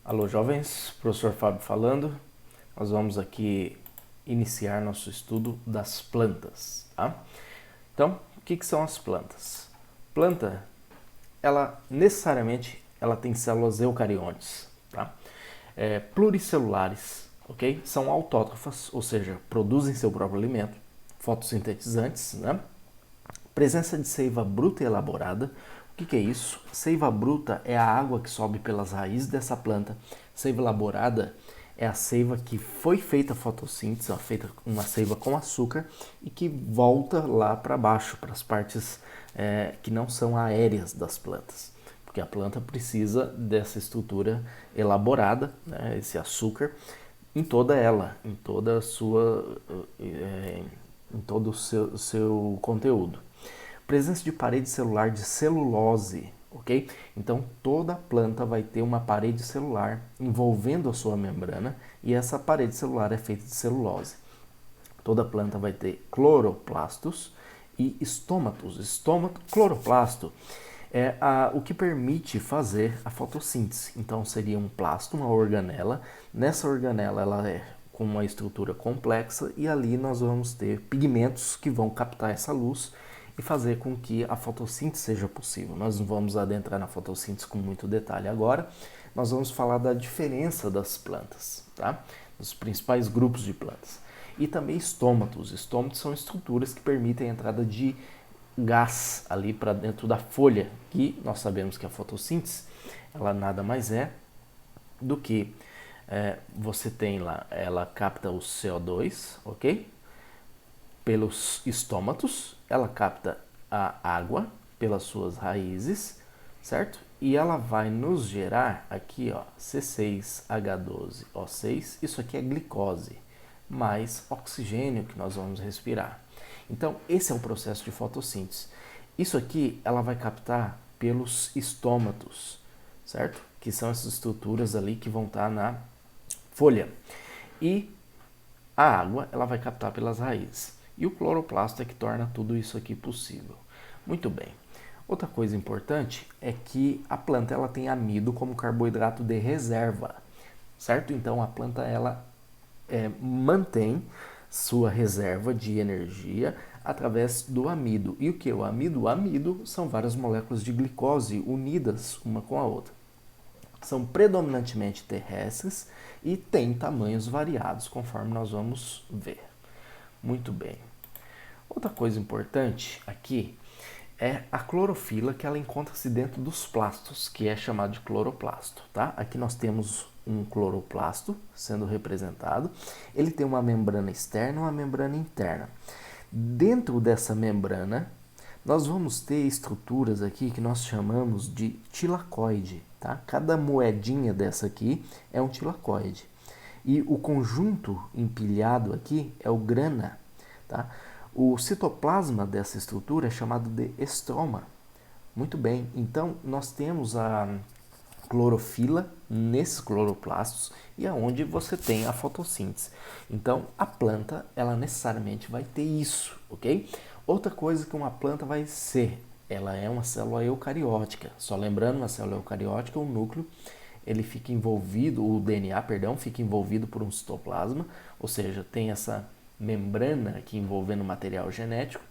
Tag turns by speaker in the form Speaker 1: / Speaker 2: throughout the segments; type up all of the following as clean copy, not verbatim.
Speaker 1: Alô, jovens, professor Fábio falando. Nós vamos aqui iniciar nosso estudo das plantas, tá? Então, o que são as plantas? Planta, ela necessariamente tem células eucariontes, tá? Pluricelulares, ok? São autótrofas, ou seja, produzem seu próprio alimento, fotossintetizantes, né? Presença de seiva bruta e elaborada. O que é isso? Seiva bruta é a água que sobe pelas raízes dessa planta. Seiva elaborada é a seiva que foi feita a fotossíntese, feita uma seiva com açúcar e que volta lá para baixo, para as partes que não são aéreas das plantas. Porque a planta precisa dessa estrutura elaborada, né, esse açúcar, em toda ela, em toda a sua, em todo o seu conteúdo. Presença de parede celular de celulose, ok? Então toda planta vai ter uma parede celular envolvendo a sua membrana e essa parede celular é feita de celulose. Toda planta vai ter cloroplastos e estômatos. Cloroplasto é o que permite fazer a fotossíntese. Então seria um plasto, uma organela. Nessa organela ela é com uma estrutura complexa e ali nós vamos ter pigmentos que vão captar essa luz e fazer com que a fotossíntese seja possível. Nós não vamos adentrar na fotossíntese com muito detalhe agora, nós vamos falar da diferença das plantas, tá? Dos principais grupos de plantas. E também estômatos. Estômatos são estruturas que permitem a entrada de gás ali para dentro da folha, que nós sabemos que a fotossíntese, ela nada mais é do que você tem lá, ela capta o CO2, ok? Pelos estômatos, ela capta a água pelas suas raízes, certo? E ela vai nos gerar aqui, ó, C6H12O6, isso aqui é glicose, mais oxigênio que nós vamos respirar. Então, esse é o processo de fotossíntese. Isso aqui ela vai captar pelos estômatos, certo? Que são essas estruturas ali que vão estar na folha. E a água ela vai captar pelas raízes. E o cloroplasto é que torna tudo isso aqui possível. Muito bem. Outra coisa importante é que a planta ela tem amido como carboidrato de reserva, certo? Então a planta ela mantém sua reserva de energia através do amido. E o que é o amido? O amido são várias moléculas de glicose unidas uma com a outra. São predominantemente terrestres e têm tamanhos variados, conforme nós vamos ver. Muito bem. Outra coisa importante aqui é a clorofila, que ela encontra-se dentro dos plastos, que é chamado de cloroplasto, tá? Aqui nós temos um cloroplasto sendo representado. Ele tem uma membrana externa e uma membrana interna. Dentro dessa membrana, nós vamos ter estruturas aqui que nós chamamos de tilacoide, tá? Cada moedinha dessa aqui é um tilacoide. E o conjunto empilhado aqui é o grana, tá? O citoplasma dessa estrutura é chamado de estroma. Muito bem, então nós temos a clorofila nesses cloroplastos e aonde você tem a fotossíntese. Então a planta, ela necessariamente vai ter isso, ok? Outra coisa que uma planta vai ser, ela é uma célula eucariótica. Só lembrando, uma célula eucariótica, o núcleo, ele fica envolvido, o DNA, perdão, fica envolvido por um citoplasma, ou seja, tem essa membrana aqui envolvendo o material genético.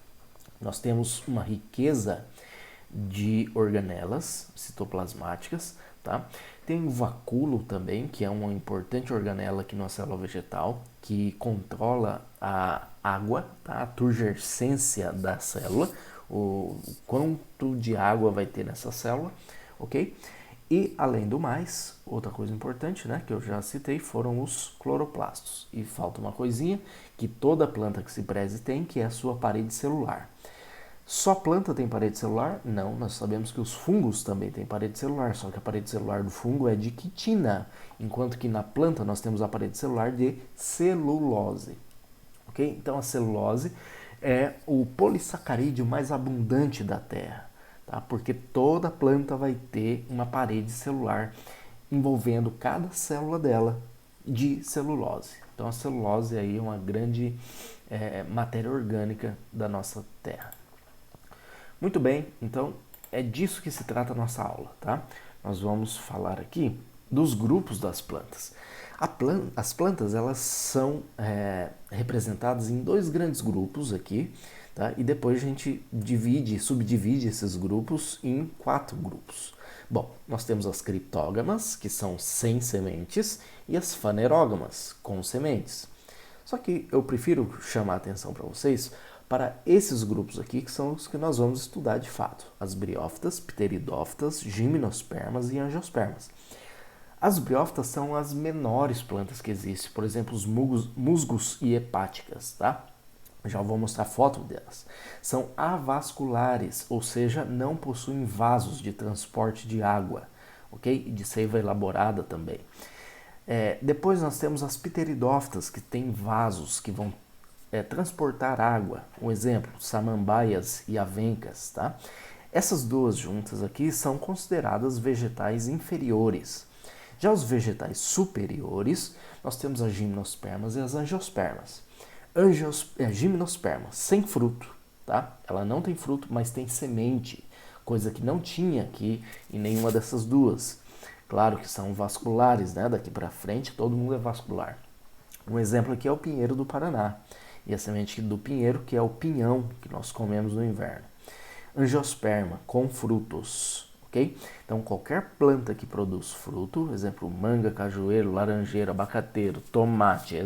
Speaker 1: Nós temos uma riqueza de organelas citoplasmáticas, tá? Tem o vacúolo também, que é uma importante organela aqui na célula vegetal, que controla a água, tá? A turgescência da célula, o quanto de água vai ter nessa célula, ok? E, além do mais, outra coisa importante, né, que eu já citei, foram os cloroplastos. E falta uma coisinha que toda planta que se preze tem, que é a sua parede celular. Só planta tem parede celular? Não, nós sabemos que os fungos também têm parede celular, só que a parede celular do fungo é de quitina, enquanto que na planta nós temos a parede celular de celulose. Ok? Então a celulose é o polissacarídeo mais abundante da Terra. Tá? Porque toda planta vai ter uma parede celular envolvendo cada célula dela de celulose. Então a celulose aí é uma grande matéria orgânica da nossa Terra. Muito bem, então é disso que se trata a nossa aula, tá? Nós vamos falar aqui dos grupos das plantas. As plantas elas são representadas em dois grandes grupos aqui, tá? E depois a gente subdivide esses grupos em 4 grupos. Bom, nós temos as criptógamas, que são sem sementes, e as fanerógamas, com sementes. Só que eu prefiro chamar a atenção para vocês para esses grupos aqui, que são os que nós vamos estudar de fato. As briófitas, pteridófitas, gimnospermas e angiospermas. As briófitas são as menores plantas que existem, por exemplo, os musgos e hepáticas, tá? Já vou mostrar foto delas. São avasculares, ou seja, não possuem vasos de transporte de água, ok? E de seiva elaborada também. Depois nós temos as pteridófitas, que têm vasos que vão transportar água. Um exemplo, samambaias e avencas, tá? Essas duas juntas aqui são consideradas vegetais inferiores. Já os vegetais superiores, nós temos as gimnospermas e as angiospermas. Gimnosperma, sem fruto, tá? Ela não tem fruto, mas tem semente, coisa que não tinha aqui em nenhuma dessas duas. Claro que são vasculares, né? Daqui para frente todo mundo é vascular. Um exemplo aqui é o pinheiro do Paraná. E a semente do pinheiro, que é o pinhão que nós comemos no inverno. Angiosperma, com frutos, ok? Então, qualquer planta que produz fruto, exemplo, manga, cajueiro, laranjeira, abacateiro, tomate,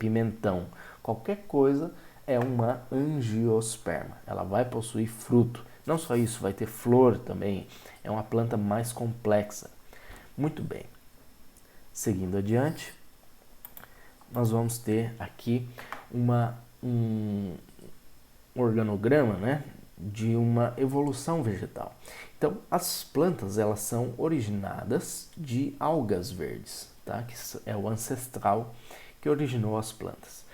Speaker 1: pimentão, qualquer coisa é uma angiosperma. Ela vai possuir fruto. Não só isso, vai ter flor também. É uma planta mais complexa. Muito bem. Seguindo adiante, nós vamos ter aqui um organograma, né, de uma evolução vegetal. Então, as plantas elas são originadas de algas verdes, tá? Que é o ancestral que originou as plantas.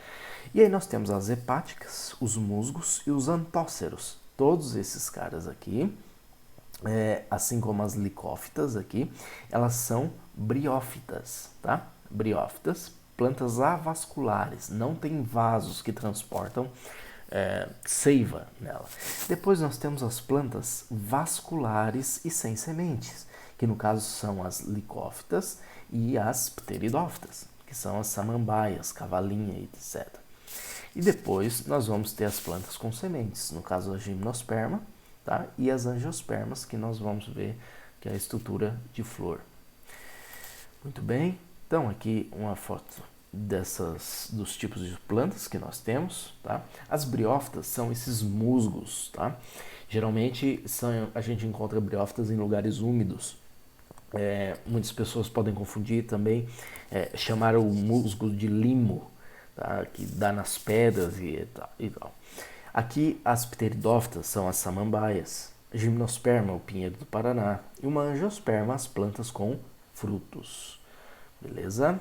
Speaker 1: E aí nós temos as hepáticas, os musgos e os antóceros. Todos esses caras aqui, assim como as licófitas aqui, elas são briófitas, tá? Briófitas, plantas avasculares, não tem vasos que transportam seiva nela. Depois nós temos as plantas vasculares e sem sementes, que no caso são as licófitas e as pteridófitas, que são as samambaias, cavalinha, etc. E depois nós vamos ter as plantas com sementes, no caso a gimnosperma, tá? E as angiospermas, que nós vamos ver que é a estrutura de flor. Muito bem, então aqui uma foto dos tipos de plantas que nós temos, tá? As briófitas são esses musgos, tá? Geralmente a gente encontra briófitas em lugares úmidos. Muitas pessoas podem confundir também, chamar o musgo de limo, tá? Que dá nas pedras e tal. Aqui as pteridófitas são as samambaias, gimnosperma, o pinheiro do Paraná, e uma angiosperma, as plantas com frutos. Beleza?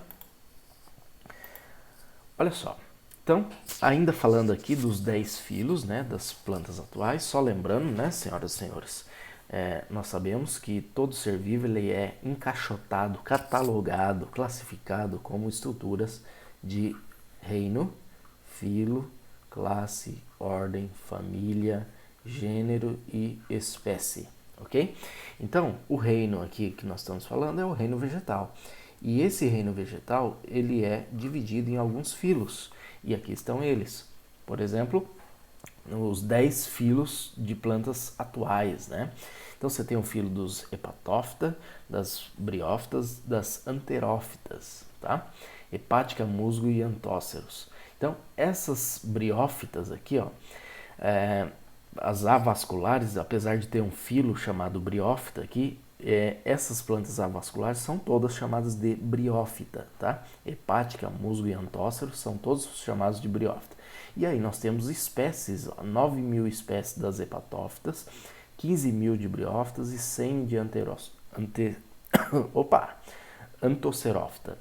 Speaker 1: Olha só, então, ainda falando aqui dos 10 filos, né, das plantas atuais, só lembrando, né, senhoras e senhores, nós sabemos que todo ser vivo ele é encaixotado, catalogado, classificado como estruturas de reino, filo, classe, ordem, família, gênero e espécie, ok? Então, o reino aqui que nós estamos falando é o reino vegetal. E esse reino vegetal, ele é dividido em alguns filos. E aqui estão eles. Por exemplo, os 10 filos de plantas atuais, né? Então você tem o filo dos hepatófita, das briófitas, das anterófitas, tá? Hepática, musgo e antóceros. Então, essas briófitas aqui, ó, as avasculares, apesar de ter um filo chamado briófita aqui, essas plantas avasculares são todas chamadas de briófita, tá? Hepática, musgo e antócero são todos chamados de briófita. E aí nós temos espécies, 9.000 espécies das hepatófitas, 15.000 de briófitas e 100 de antocerófita.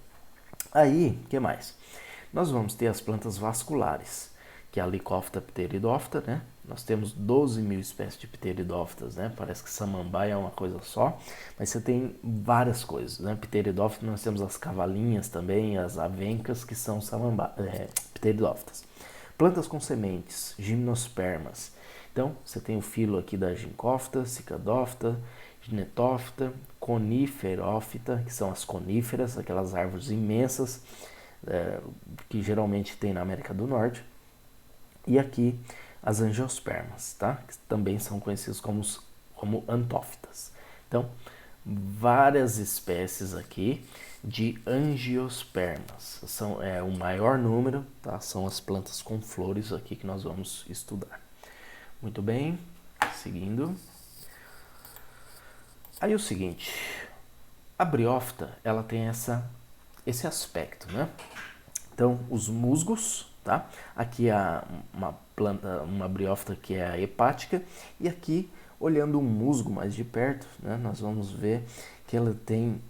Speaker 1: Aí, o que mais? Nós vamos ter as plantas vasculares, que é a licófita pteridófita, né? Nós temos 12.000 espécies de pteridófitas, né? Parece que samambaia é uma coisa só, mas você tem várias coisas, né? Pteridófita, nós temos as cavalinhas também, as avencas, que são pteridófitas. Plantas com sementes, gimnospermas. Então, você tem o filo aqui da ginkófita, cicadófita Ginetófita, Coniferófita, que são as coníferas, aquelas árvores imensas que geralmente tem na América do Norte. E aqui as angiospermas, tá? Que também são conhecidos como antófitas. Então, várias espécies aqui de angiospermas. São o maior número, tá? São as plantas com flores aqui que nós vamos estudar. Muito bem, seguindo. Aí o seguinte, a briófita, ela tem esse aspecto, né? Então, os musgos, tá? Aqui há uma planta, uma briófita que é a hepática, e aqui, olhando o musgo mais de perto, né, nós vamos ver que ela tem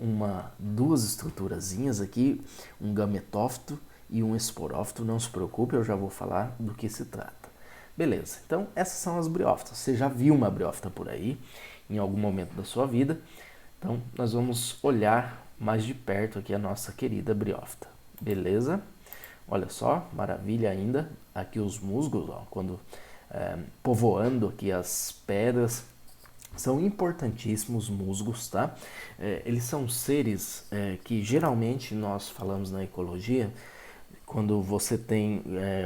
Speaker 1: duas estruturazinhas aqui, um gametófito e um esporófito. Não se preocupe, eu já vou falar do que se trata. Beleza, então essas são as briófitas. Você já viu uma briófita por aí, em algum momento da sua vida. Então, nós vamos olhar mais de perto aqui a nossa querida briófita. Beleza? Olha só, maravilha ainda. Aqui os musgos, ó, quando povoando aqui as pedras. São importantíssimos musgos, tá? Eles são seres que geralmente nós falamos na ecologia, quando você tem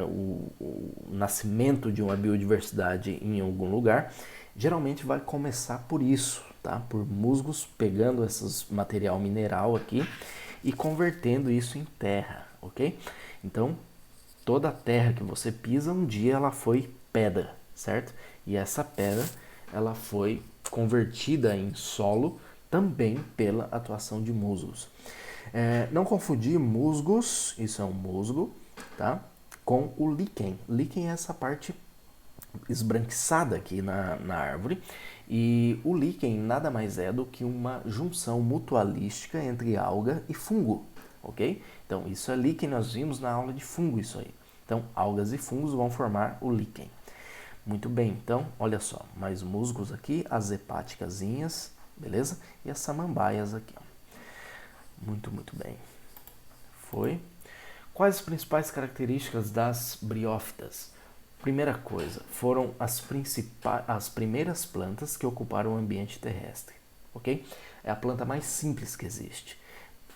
Speaker 1: o nascimento de uma biodiversidade em algum lugar, geralmente vai começar por isso, tá? Por musgos pegando esse material mineral aqui e convertendo isso em terra, ok? Então, toda a terra que você pisa, um dia ela foi pedra, certo? E essa pedra, ela foi convertida em solo também pela atuação de musgos. Não confundir musgos, isso é um musgo, tá? Com o líquen. Líquen é essa parte esbranquiçada aqui na árvore. E o líquen nada mais é do que uma junção mutualística entre alga e fungo, ok? Então, isso é líquen, nós vimos na aula de fungo isso aí. Então, algas e fungos vão formar o líquen. Muito bem, então, olha só, mais musgos aqui, as hepáticazinhas, beleza? E as samambaias aqui, ó. Muito, muito bem. Foi. Quais as principais características das briófitas? Primeira coisa, foram as primeiras plantas que ocuparam o ambiente terrestre, ok? É a planta mais simples que existe.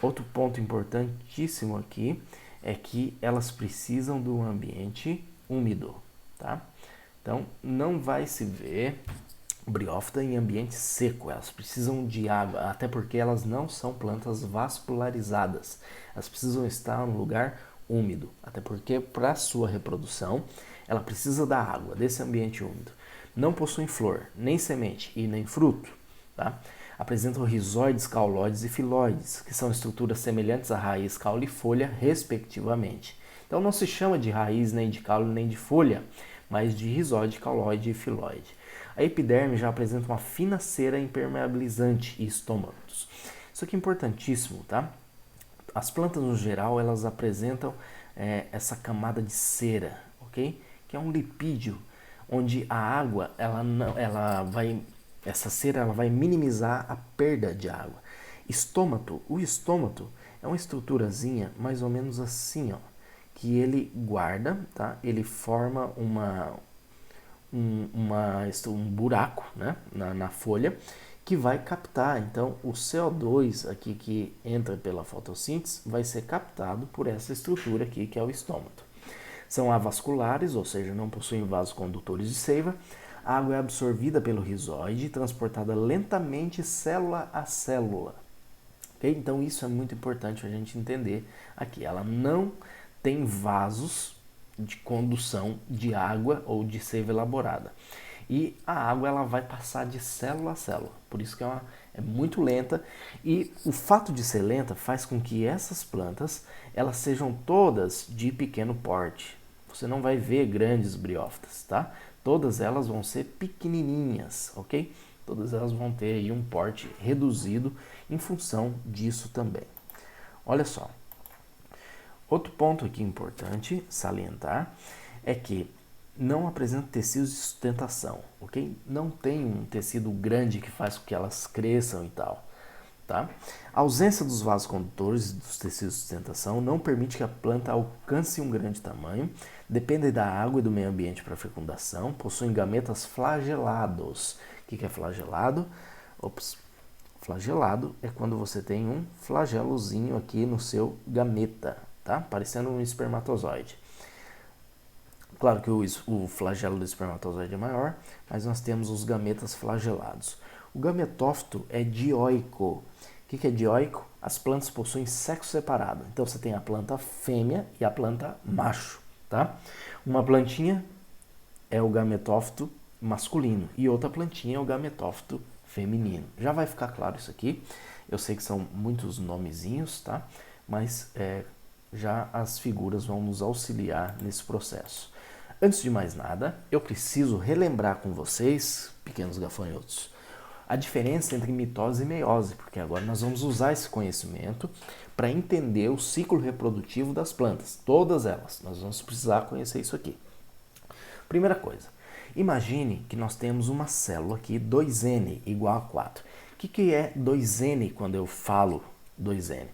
Speaker 1: Outro ponto importantíssimo aqui é que elas precisam do ambiente úmido, tá? Então, não vai se ver briófita em ambiente seco, elas precisam de água, até porque elas não são plantas vascularizadas, elas precisam estar em um lugar úmido, até porque para sua reprodução ela precisa da água, desse ambiente úmido. Não possuem flor, nem semente e nem fruto, tá? Apresentam rizóides, cauloides e filóides, que são estruturas semelhantes à raiz, caule e folha, respectivamente. Então não se chama de raiz, nem de caule, nem de folha, mas de rizóide, cauloide e filóide. A epiderme já apresenta uma fina cera impermeabilizante e estômatos. Isso aqui é importantíssimo, tá? As plantas, no geral, elas apresentam essa camada de cera, ok? Que é um lipídio, onde a água, essa cera ela vai minimizar a perda de água. Estômato, o estômato é uma estruturazinha mais ou menos assim, ó, que ele guarda, tá? Ele forma um buraco, né, na folha, que vai captar, então, o CO2 aqui que entra pela fotossíntese vai ser captado por essa estrutura aqui, que é o estômato. São avasculares, ou seja, não possuem vasos condutores de seiva. A água é absorvida pelo rizóide e transportada lentamente célula a célula. Okay? Então, isso é muito importante a gente entender aqui. Ela não tem vasos de condução de água ou de seiva elaborada. E a água ela vai passar de célula a célula, por isso que é muito lenta. E o fato de ser lenta faz com que essas plantas elas sejam todas de pequeno porte. Você não vai ver grandes briófitas, tá? Todas elas vão ser pequenininhas, ok? Todas elas vão ter aí um porte reduzido em função disso também. Olha só. Outro ponto aqui importante salientar é que não apresenta tecidos de sustentação, ok? Não tem um tecido grande que faz com que elas cresçam e tal, tá? A ausência dos vasos condutores e dos tecidos de sustentação não permite que a planta alcance um grande tamanho, depende da água e do meio ambiente para fecundação, possuem gametas flagelados. O que é flagelado? Ops. Flagelado é quando você tem um flagelozinho aqui no seu gameta, tá? Parecendo um espermatozoide. Claro que o flagelo do espermatozoide é maior, mas nós temos os gametas flagelados. O gametófito é dioico. O que é dioico? As plantas possuem sexo separado. Então você tem a planta fêmea e a planta macho, tá? Uma plantinha é o gametófito masculino e outra plantinha é o gametófito feminino. Já vai ficar claro isso aqui. Eu sei que são muitos nomezinhos, tá? Mas já as figuras vão nos auxiliar nesse processo. Antes de mais nada, eu preciso relembrar com vocês, pequenos gafanhotos, a diferença entre mitose e meiose, porque agora nós vamos usar esse conhecimento para entender o ciclo reprodutivo das plantas, todas elas. Nós vamos precisar conhecer isso aqui. Primeira coisa, imagine que nós temos uma célula aqui, 2N igual a 4. O que é 2N quando eu falo 2N?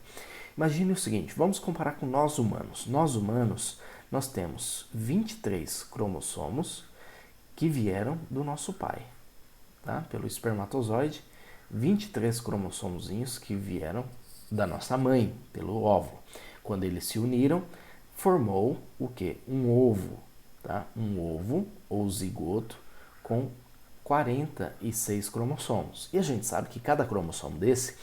Speaker 1: Imagine o seguinte, vamos comparar com nós humanos. Nós humanos, nós temos 23 cromossomos que vieram do nosso pai, tá? Pelo espermatozoide, 23 cromossomozinhos que vieram da nossa mãe, pelo óvulo. Quando eles se uniram, formou o quê? Um ovo, tá? Um ovo ou zigoto com 46 cromossomos. E a gente sabe que cada cromossomo desse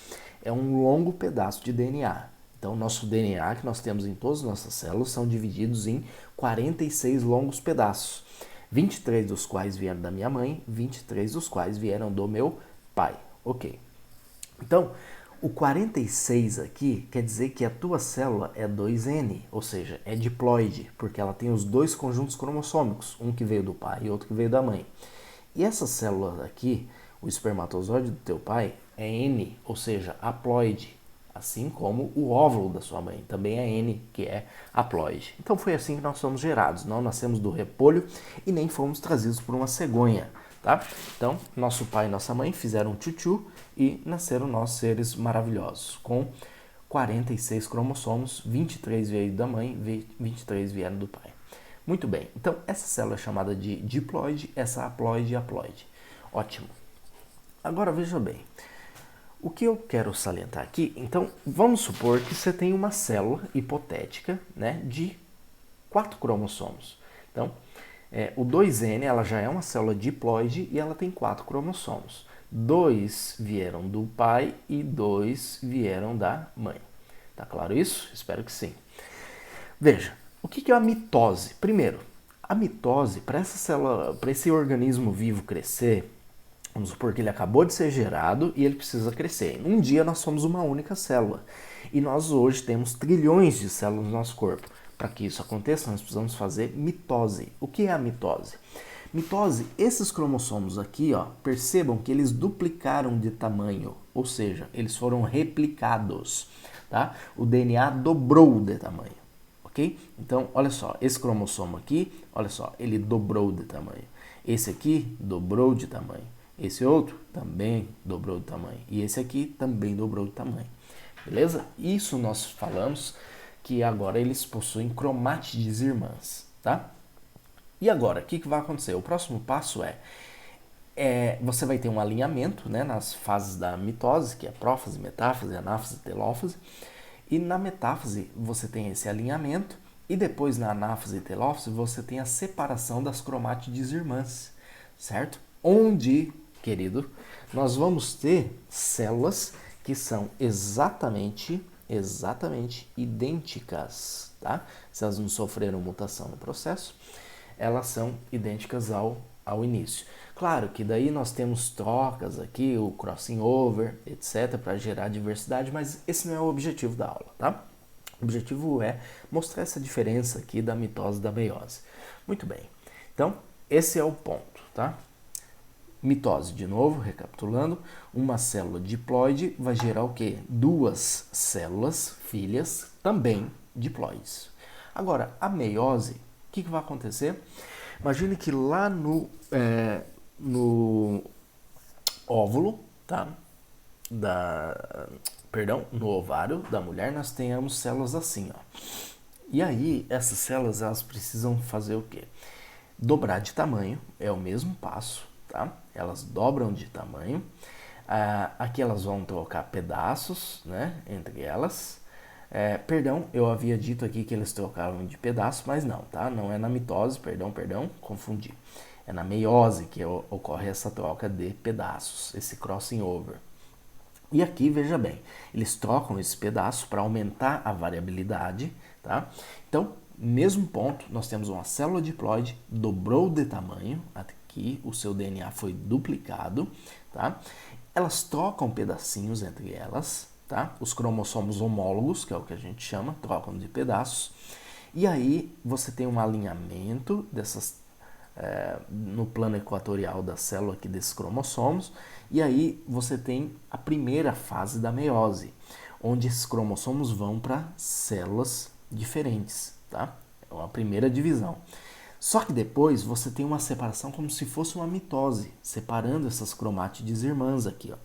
Speaker 1: é um longo pedaço de DNA. Então, nosso DNA que nós temos em todas as nossas células são divididos em 46 longos pedaços. 23 dos quais vieram da minha mãe, 23 dos quais vieram do meu pai. Ok. Então, o 46 aqui quer dizer que a tua célula é 2N, ou seja, é diploide, porque ela tem os dois conjuntos cromossômicos, um que veio do pai e outro que veio da mãe. E essa célula aqui, o espermatozoide do teu pai, é N, ou seja, haploide, assim como o óvulo da sua mãe, também é N, que é haploide. Então foi assim que nós somos gerados, não nascemos do repolho e nem fomos trazidos por uma cegonha, tá? Então, nosso pai e nossa mãe fizeram um tchutchu e nasceram nós seres maravilhosos, com 46 cromossomos, 23 veio da mãe, 23 vieram do pai. Muito bem, então essa célula é chamada de diploide, essa haploide e haploide. Ótimo. Agora veja bem, o que eu quero salientar aqui, então vamos supor que você tem uma célula hipotética, né, de 4 cromossomos. Então, o 2N ela já é uma célula diploide e ela tem 4 cromossomos. 2 vieram do pai e 2 vieram da mãe. Tá claro isso? Espero que sim. Veja, o que é a mitose? Primeiro, a mitose, para essa célula, para esse organismo vivo crescer, vamos supor que ele acabou de ser gerado e ele precisa crescer. Um dia nós somos uma única célula e nós hoje temos trilhões de células no nosso corpo. Para que isso aconteça, nós precisamos fazer mitose. O que é a mitose? Mitose, esses cromossomos aqui, ó, percebam que eles duplicaram de tamanho, ou seja, eles foram replicados, tá? O DNA dobrou de tamanho, ok? Então, olha só, esse cromossomo aqui, olha só, ele dobrou de tamanho. Esse aqui dobrou de tamanho. Esse outro também dobrou de tamanho. E esse aqui também dobrou de tamanho. Beleza? Isso nós falamos que agora eles possuem cromátides irmãs, tá? E agora, o que vai acontecer? O próximo passo você vai ter um alinhamento, né, nas fases da mitose, que é prófase, metáfase, anáfase, telófase. E na metáfase você tem esse alinhamento e depois na anáfase e telófase você tem a separação das cromátides irmãs, certo? Onde, querido, nós vamos ter células que são exatamente idênticas, tá? Se elas não sofreram mutação no processo, elas são idênticas ao início. Claro que daí nós temos trocas aqui, o crossing over, etc, para gerar diversidade, mas esse não é o objetivo da aula, tá? O objetivo é mostrar essa diferença aqui da mitose e da meiose. Muito bem. Então, esse é o ponto, tá? Mitose, de novo, recapitulando, uma célula diploide vai gerar o quê? 2 células filhas também diploides. Agora, a meiose, o que vai acontecer? Imagine que lá no óvulo, tá? No ovário da mulher, nós tenhamos células assim, ó. E aí, essas células, elas precisam fazer o quê? Dobrar de tamanho, é o mesmo passo, tá? Elas dobram de tamanho. Aqui elas vão trocar pedaços, né, entre elas. Perdão, eu havia dito aqui que eles trocavam de pedaço, mas não, tá? Não é na mitose, perdão, confundi. É na meiose que ocorre essa troca de pedaços, esse crossing over. E aqui, veja bem, eles trocam esse pedaço para aumentar a variabilidade, tá? Então, mesmo ponto, nós temos uma célula diploide, dobrou de tamanho, aqui o seu DNA foi duplicado, tá? Elas trocam pedacinhos entre elas, tá? Os cromossomos homólogos, que é o que a gente chama, trocam de pedaços. E aí você tem um alinhamento dessas no plano equatorial da célula aqui desses cromossomos, e aí você tem a primeira fase da meiose, onde esses cromossomos vão para células diferentes, tá? É uma primeira divisão. Só que depois você tem uma separação como se fosse uma mitose, separando essas cromátides irmãs aqui, ó.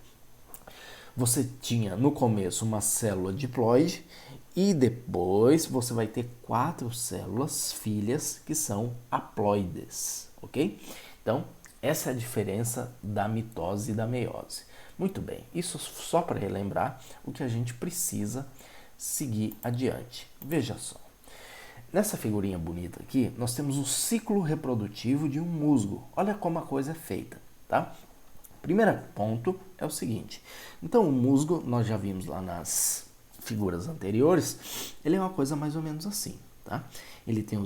Speaker 1: Você tinha no começo uma célula diploide e depois você vai ter 4 células filhas que são haploides, ok? Então, essa é a diferença da mitose e da meiose. Muito bem, isso só para relembrar o que a gente precisa seguir adiante. Veja só. Nessa figurinha bonita aqui, nós temos o ciclo reprodutivo de um musgo. Olha como a coisa é feita, tá? Primeiro ponto é o seguinte. Então, o musgo, nós já vimos lá nas figuras anteriores, ele é uma coisa mais ou menos assim, tá? Ele tem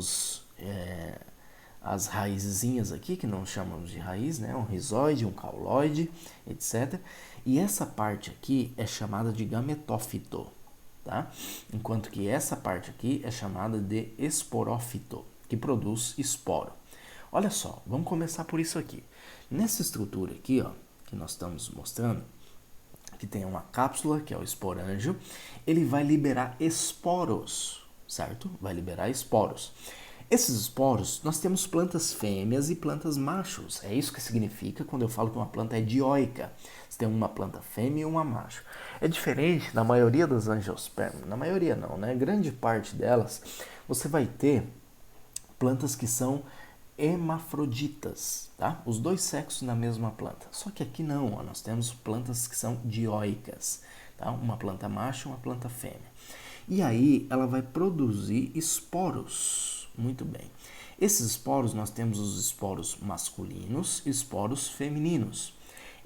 Speaker 1: as raizinhas aqui, que não chamamos de raiz, né? Um rizoide, um cauloide, etc. E essa parte aqui é chamada de gametófito, tá? Enquanto que essa parte aqui é chamada de esporófito, que produz esporo. Olha só, vamos começar por isso aqui. Nessa estrutura aqui, ó, que nós estamos mostrando, que tem uma cápsula, que é o esporângio, ele vai liberar esporos, certo? Vai liberar esporos. Esses esporos, nós temos plantas fêmeas e plantas machos. É isso que significa quando eu falo que uma planta é dioica. Você tem uma planta fêmea e uma macho. É diferente na maioria das angiospermas. Na maioria não, né? Grande parte delas, você vai ter plantas que são hermafroditas, tá? Os dois sexos na mesma planta. Só que aqui não, ó, nós temos plantas que são dioicas, tá? Uma planta macho e uma planta fêmea. E aí ela vai produzir esporos. Muito bem. Esses esporos, nós temos os esporos masculinos e esporos femininos.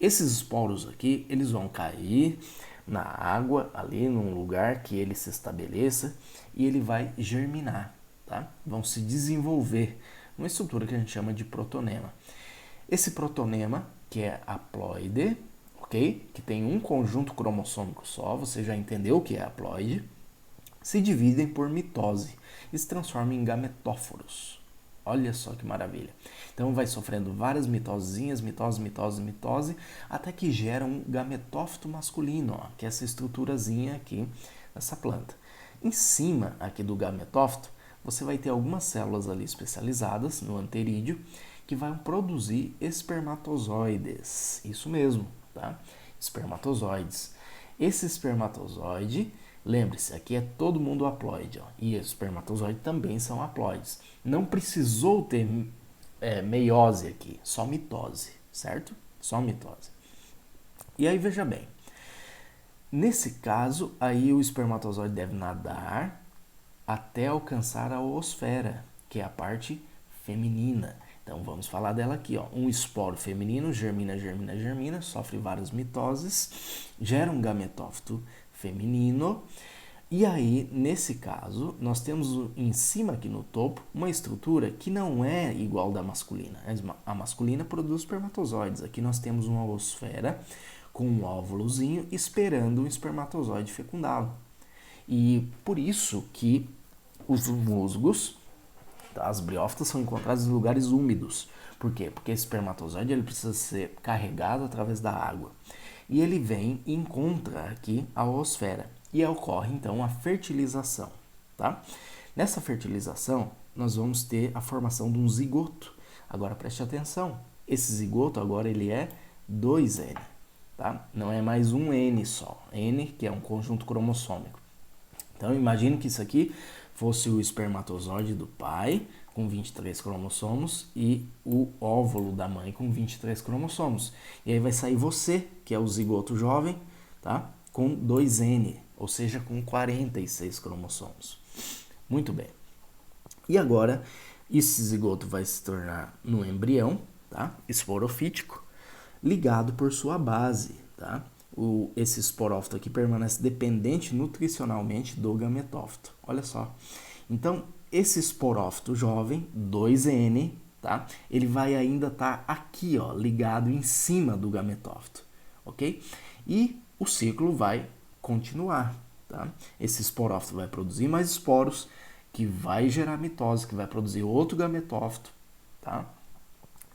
Speaker 1: Esses esporos aqui, eles vão cair na água, ali num lugar que ele se estabeleça, e ele vai germinar, tá? Vão se desenvolver uma estrutura que a gente chama de protonema. Esse protonema, que é haploide, ok? Que tem um conjunto cromossômico só, você já entendeu o que é haploide, se dividem por mitose e se transformam em gametóforos. Olha só que maravilha. Então vai sofrendo várias mitosezinhas, mitose, até que gera um gametófito masculino, ó, que é essa estruturazinha aqui dessa planta. Em cima aqui do gametófito, você vai ter algumas células ali especializadas no anterídeo que vão produzir espermatozoides. Isso mesmo, tá? Espermatozoides. Esse espermatozoide, lembre-se, aqui é todo mundo haploide, ó, e os espermatozoides também são haploides. Não precisou ter meiose aqui, só mitose, certo? Só mitose. E aí, veja bem, nesse caso, aí o espermatozoide deve nadar até alcançar a oosfera, que é a parte feminina. Então vamos falar dela aqui, ó. Um esporo feminino germina, sofre várias mitoses, gera um gametófito feminino. E aí, nesse caso, nós temos em cima aqui no topo uma estrutura que não é igual da masculina. A masculina produz espermatozoides. Aqui nós temos uma oosfera com um óvulozinho esperando um espermatozoide fecundá-lo. E por isso que os musgos, tá, as briófitas, são encontradas em lugares úmidos. Por quê? Porque esse espermatozoide ele precisa ser carregado através da água. E ele vem e encontra aqui a oosfera. E ocorre, então, a fertilização. Tá? Nessa fertilização, nós vamos ter a formação de um zigoto. Agora, preste atenção. Esse zigoto agora ele é 2N. Tá? Não é mais um N só. N, que é um conjunto cromossômico. Então, imagine que isso aqui fosse o espermatozoide do pai, com 23 cromossomos e o óvulo da mãe com 23 cromossomos. E aí vai sair você, que é o zigoto jovem, tá? Com 2N, ou seja, com 46 cromossomos. Muito bem. E agora, esse zigoto vai se tornar no embrião, tá? Esporofítico, ligado por sua base, tá? Esse esporófito aqui permanece dependente nutricionalmente do gametófito. Olha só. Então, esse esporófito jovem, 2N, tá? Ele vai ainda estar aqui, ó, ligado em cima do gametófito, ok? E o ciclo vai continuar, tá? Esse esporófito vai produzir mais esporos, que vai gerar mitose, que vai produzir outro gametófito, tá?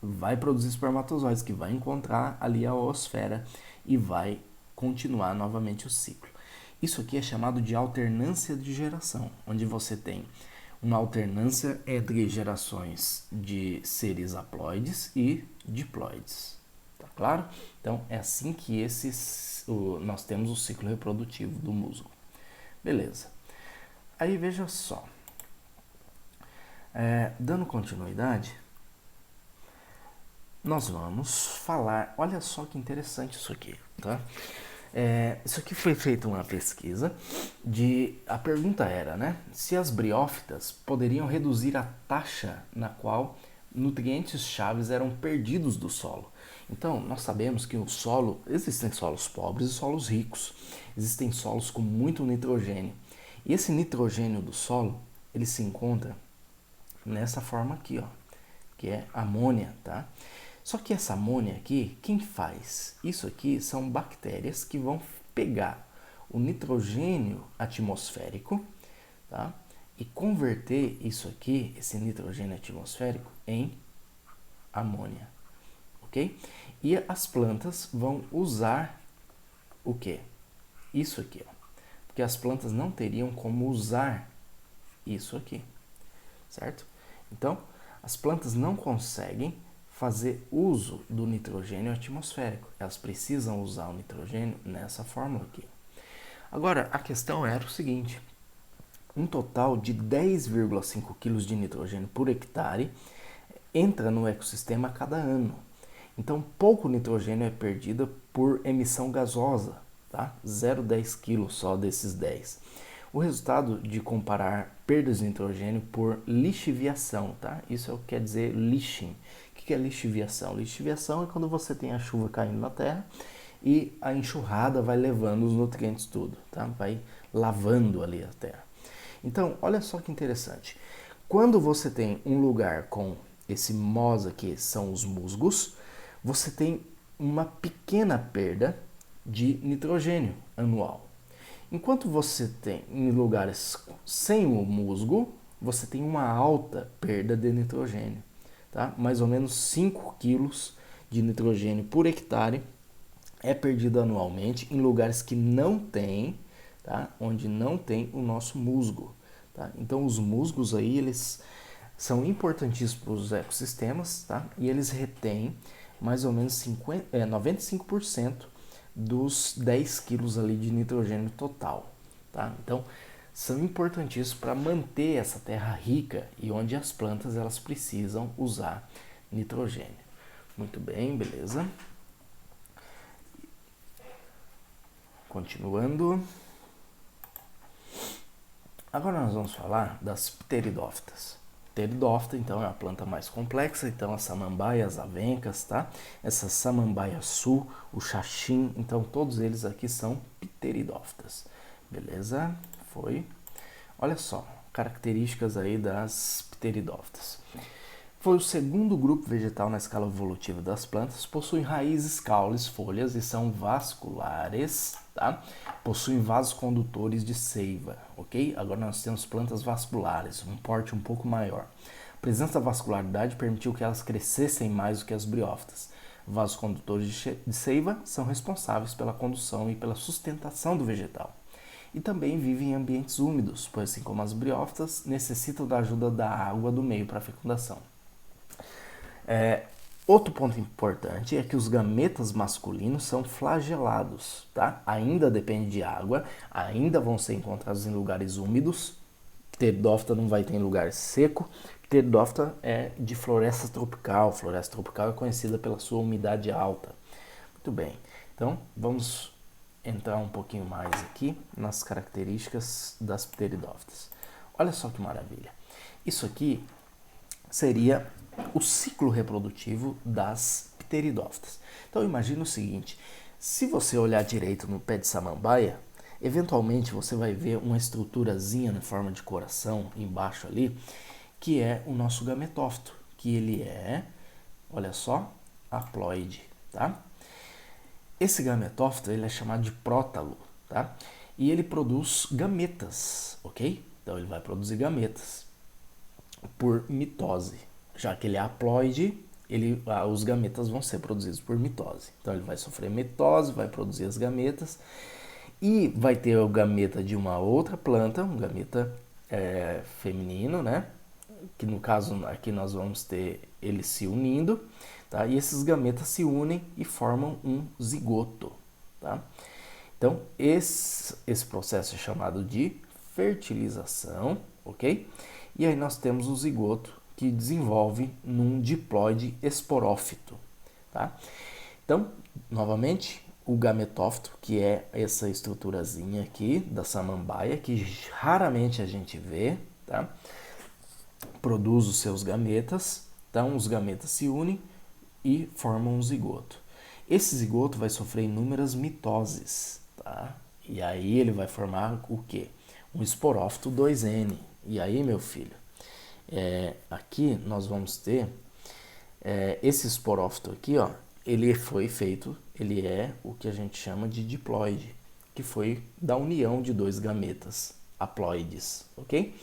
Speaker 1: Vai produzir espermatozoides, que vai encontrar ali a oosfera e vai continuar novamente o ciclo. Isso aqui é chamado de alternância de geração, onde você tem uma alternância entre gerações de seres haploides e diploides. Tá claro? Então, é assim que nós temos o ciclo reprodutivo do musgo. Beleza. Aí, veja só. Dando continuidade, nós vamos falar... Olha só que interessante isso aqui, tá? Isso aqui foi feita uma pesquisa a pergunta era, né, se as briófitas poderiam reduzir a taxa na qual nutrientes chaves eram perdidos do solo. Então, nós sabemos que o solo, existem solos pobres e solos ricos, existem solos com muito nitrogênio. E esse nitrogênio do solo, ele se encontra nessa forma aqui, ó, que é amônia, tá? Só que essa amônia aqui, quem faz? Isso aqui são bactérias que vão pegar o nitrogênio atmosférico, tá? E converter isso aqui, esse nitrogênio atmosférico, em amônia, ok? E as plantas vão usar o quê? Isso aqui, ó. Porque as plantas não teriam como usar isso aqui, certo? Então, as plantas não conseguem fazer uso do nitrogênio atmosférico. Elas precisam usar o nitrogênio nessa fórmula aqui. Agora, a questão era o seguinte: um total de 10,5 kg de nitrogênio por hectare entra no ecossistema a cada ano. Então, pouco nitrogênio é perdido por emissão gasosa, tá? 0,10 kg só desses 10. O resultado de comparar perdas de nitrogênio por lixiviação, tá? Isso é o que quer dizer lixing. O que é lixiviação? Lixiviação é quando você tem a chuva caindo na terra e a enxurrada vai levando os nutrientes tudo, tá? Vai lavando ali a terra. Então, olha só que interessante. Quando você tem um lugar com esse MOS aqui, são os musgos, você tem uma pequena perda de nitrogênio anual. Enquanto você tem em lugares sem o musgo, você tem uma alta perda de nitrogênio. Tá? Mais ou menos 5 quilos de nitrogênio por hectare é perdido anualmente em lugares que não tem, tá? Onde não tem o nosso musgo. Tá? Então os musgos aí, eles são importantíssimos para os ecossistemas, tá? E eles retêm mais ou menos 95% dos 10 quilos ali de nitrogênio total. Tá? Então são importantíssimos para manter essa terra rica e onde as plantas elas precisam usar nitrogênio. Muito bem, beleza. Continuando. Agora nós vamos falar das pteridófitas. Pteridófita, então, é a planta mais complexa, então a samambaia, as avencas, tá? Essa samambaia sul, o xaxim, então todos eles aqui são pteridófitas. Beleza? Foi. Olha só, características aí das pteridófitas. Foi o segundo grupo vegetal na escala evolutiva das plantas, possuem raízes, caules, folhas e são vasculares, tá? Possuem vasos condutores de seiva, ok? Agora nós temos plantas vasculares, um porte um pouco maior. A presença da vascularidade permitiu que elas crescessem mais do que as briófitas. Vasos condutores de seiva são responsáveis pela condução e pela sustentação do vegetal. E também vivem em ambientes úmidos, pois assim como as briófitas, necessitam da ajuda da água do meio para a fecundação. Outro ponto importante é que os gametas masculinos são flagelados, tá? Ainda depende de água, ainda vão ser encontrados em lugares úmidos. Pteridófita não vai ter em lugar seco, Pteridófita é de floresta tropical. Floresta tropical é conhecida pela sua umidade alta. Muito bem, então vamos entrar um pouquinho mais aqui nas características das pteridófitas. Olha só que maravilha. Isso aqui seria o ciclo reprodutivo das pteridófitas. Então imagine o seguinte, se você olhar direito no pé de samambaia, eventualmente você vai ver uma estruturazinha na forma de coração embaixo ali, que é o nosso gametófito, que ele é, olha só, haploide, tá? Esse gametófito ele é chamado de prótalo, tá? E ele produz gametas, ok? Então ele vai produzir gametas por mitose. Já que ele é haploide, os gametas vão ser produzidos por mitose. Então ele vai sofrer mitose, vai produzir as gametas e vai ter o gameta de uma outra planta, um gameta feminino, né? Que no caso aqui nós vamos ter ele se unindo, tá? E esses gametas se unem e formam um zigoto, tá? Então esse processo é chamado de fertilização, ok? E aí nós temos o zigoto que desenvolve num diploide esporófito, tá? Então, novamente, o gametófito, que é essa estruturazinha aqui da samambaia, que raramente a gente vê, tá? Produz os seus gametas, então os gametas se unem e formam um zigoto. Esse zigoto vai sofrer inúmeras mitoses, tá? E aí ele vai formar o quê? Um esporófito 2N. E aí, meu filho, aqui nós vamos ter esse esporófito aqui, ó, ele foi feito, ele é o que a gente chama de diploide, que foi da união de dois gametas haploides, ok?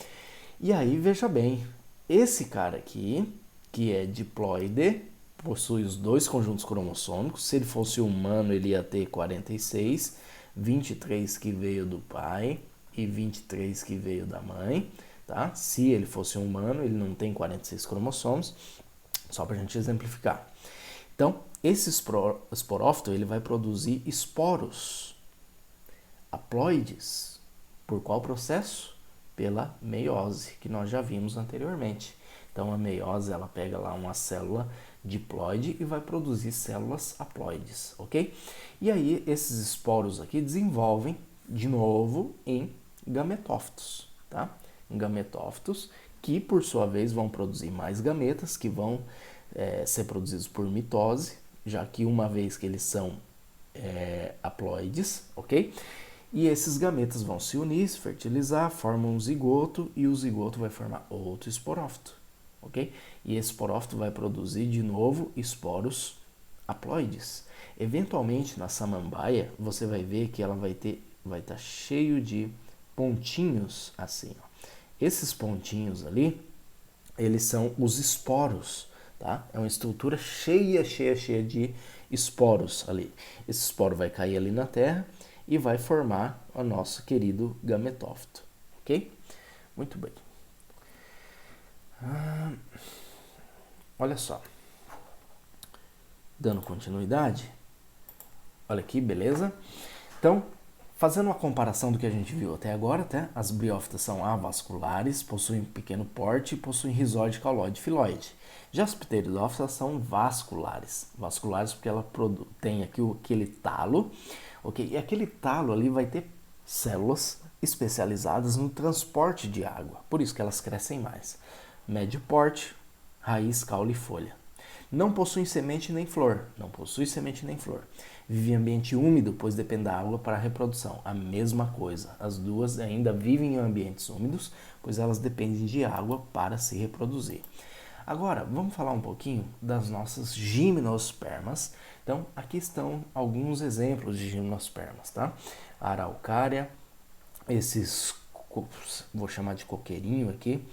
Speaker 1: E aí, veja bem, esse cara aqui, que é diploide, possui os dois conjuntos cromossômicos. Se ele fosse humano, ele ia ter 46, 23 que veio do pai e 23 que veio da mãe, tá? Se ele fosse humano, ele não tem 46 cromossomos, só para a gente exemplificar. Então, esse esporófito ele vai produzir esporos haploides. Por qual processo? Pela meiose, que nós já vimos anteriormente. Então, a meiose ela pega lá uma célula diploide e vai produzir células haploides, ok? E aí, esses esporos aqui desenvolvem de novo em gametófitos, tá? Em gametófitos que, por sua vez, vão produzir mais gametas que vão ser produzidos por mitose, já que uma vez que eles são haploides, ok? E esses gametas vão se unir, se fertilizar, formam um zigoto e o zigoto vai formar outro esporófito, ok? E esse esporófito vai produzir de novo esporos haploides. Eventualmente na samambaia você vai ver que ela vai estar cheio de pontinhos assim, ó. Esses pontinhos ali, eles são os esporos, tá? É uma estrutura cheia de esporos ali. Esse esporo vai cair ali na terra e vai formar o nosso querido gametófito, ok? Muito bem. Olha só. Dando continuidade. Olha aqui, beleza? Então, fazendo uma comparação do que a gente viu até agora, tá? As briófitas são avasculares, possuem pequeno porte e possuem rizóide, cauloide, filoide. Já as pteridófitas são vasculares. Vasculares porque ela tem aqui aquele talo, ok? E aquele talo ali vai ter células especializadas no transporte de água. Por isso que elas crescem mais. Médio porte, raiz, caule e folha. Não possui semente nem flor. Não possui semente nem flor. Vive em ambiente úmido, pois depende da água para a reprodução. A mesma coisa. As duas ainda vivem em ambientes úmidos, pois elas dependem de água para se reproduzir. Agora, vamos falar um pouquinho das nossas gimnospermas. Então, aqui estão alguns exemplos de gimnospermas, tá? A araucária, esses, vou chamar de coqueirinho aqui.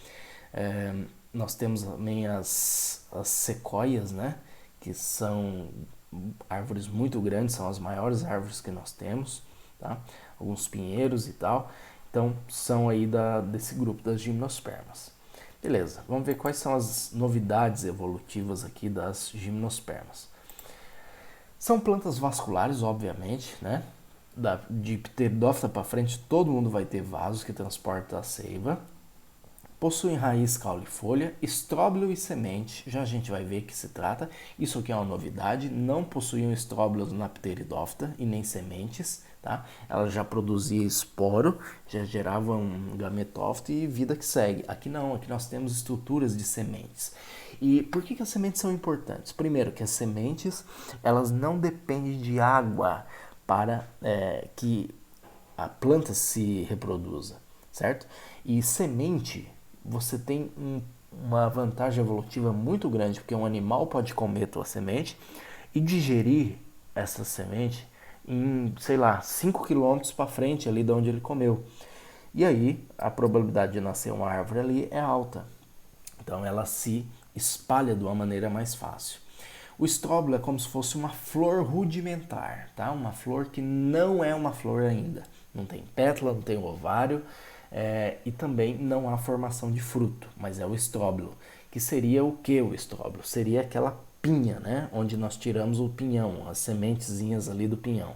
Speaker 1: Nós temos também as sequoias, né? Que são árvores muito grandes, são as maiores árvores que nós temos, tá? Alguns pinheiros e tal. Então, são aí desse grupo das gimnospermas. Beleza, vamos ver quais são as novidades evolutivas aqui das gimnospermas. São plantas vasculares, obviamente, né? De pteridófita para frente, todo mundo vai ter vasos que transportam a seiva. Possuem raiz, caule e folha, estróbilo e semente, já a gente vai ver que se trata. Isso aqui é uma novidade, não possuíam estróbilos na Pteridófita e nem sementes, tá? Ela já produzia esporo, já gerava um gametófito e vida que segue. Aqui não, aqui nós temos estruturas de sementes. E por que as sementes são importantes? Primeiro, que as sementes elas não dependem de água para que a planta se reproduza, certo? E semente, você tem uma vantagem evolutiva muito grande, porque um animal pode comer a tua semente e digerir essa semente em, sei lá, 5 quilômetros para frente ali de onde ele comeu. E aí, a probabilidade de nascer uma árvore ali é alta. Então, ela se espalha de uma maneira mais fácil. O estróbilo é como se fosse uma flor rudimentar, tá? Uma flor que não é uma flor ainda. Não tem pétala, não tem ovário e também não há formação de fruto, mas é o estróbilo. Que seria o que o estróbilo? Seria aquela pinha, né? Onde nós tiramos o pinhão, as sementezinhas ali do pinhão.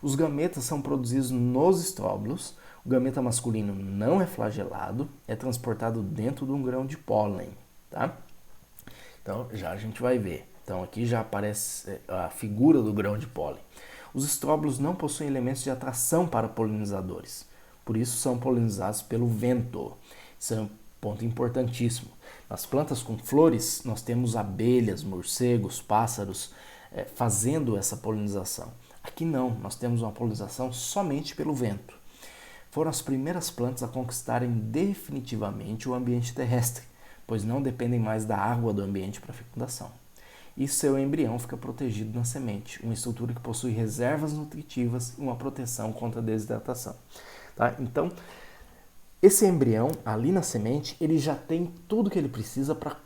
Speaker 1: Os gametas são produzidos nos estróbilos. O gameta masculino não é flagelado, é transportado dentro de um grão de pólen, tá? Então já a gente vai ver. Então aqui já aparece a figura do grão de pólen. Os estróbilos não possuem elementos de atração para polinizadores, por isso são polinizados pelo vento. Isso é um ponto importantíssimo. Nas plantas com flores, nós temos abelhas, morcegos, pássaros fazendo essa polinização. Aqui não, nós temos uma polinização somente pelo vento. Foram as primeiras plantas a conquistarem definitivamente o ambiente terrestre, pois não dependem mais da água do ambiente para fecundação. E seu embrião fica protegido na semente, uma estrutura que possui reservas nutritivas e uma proteção contra a desidratação. Tá? Então, esse embrião ali na semente, ele já tem tudo que ele precisa para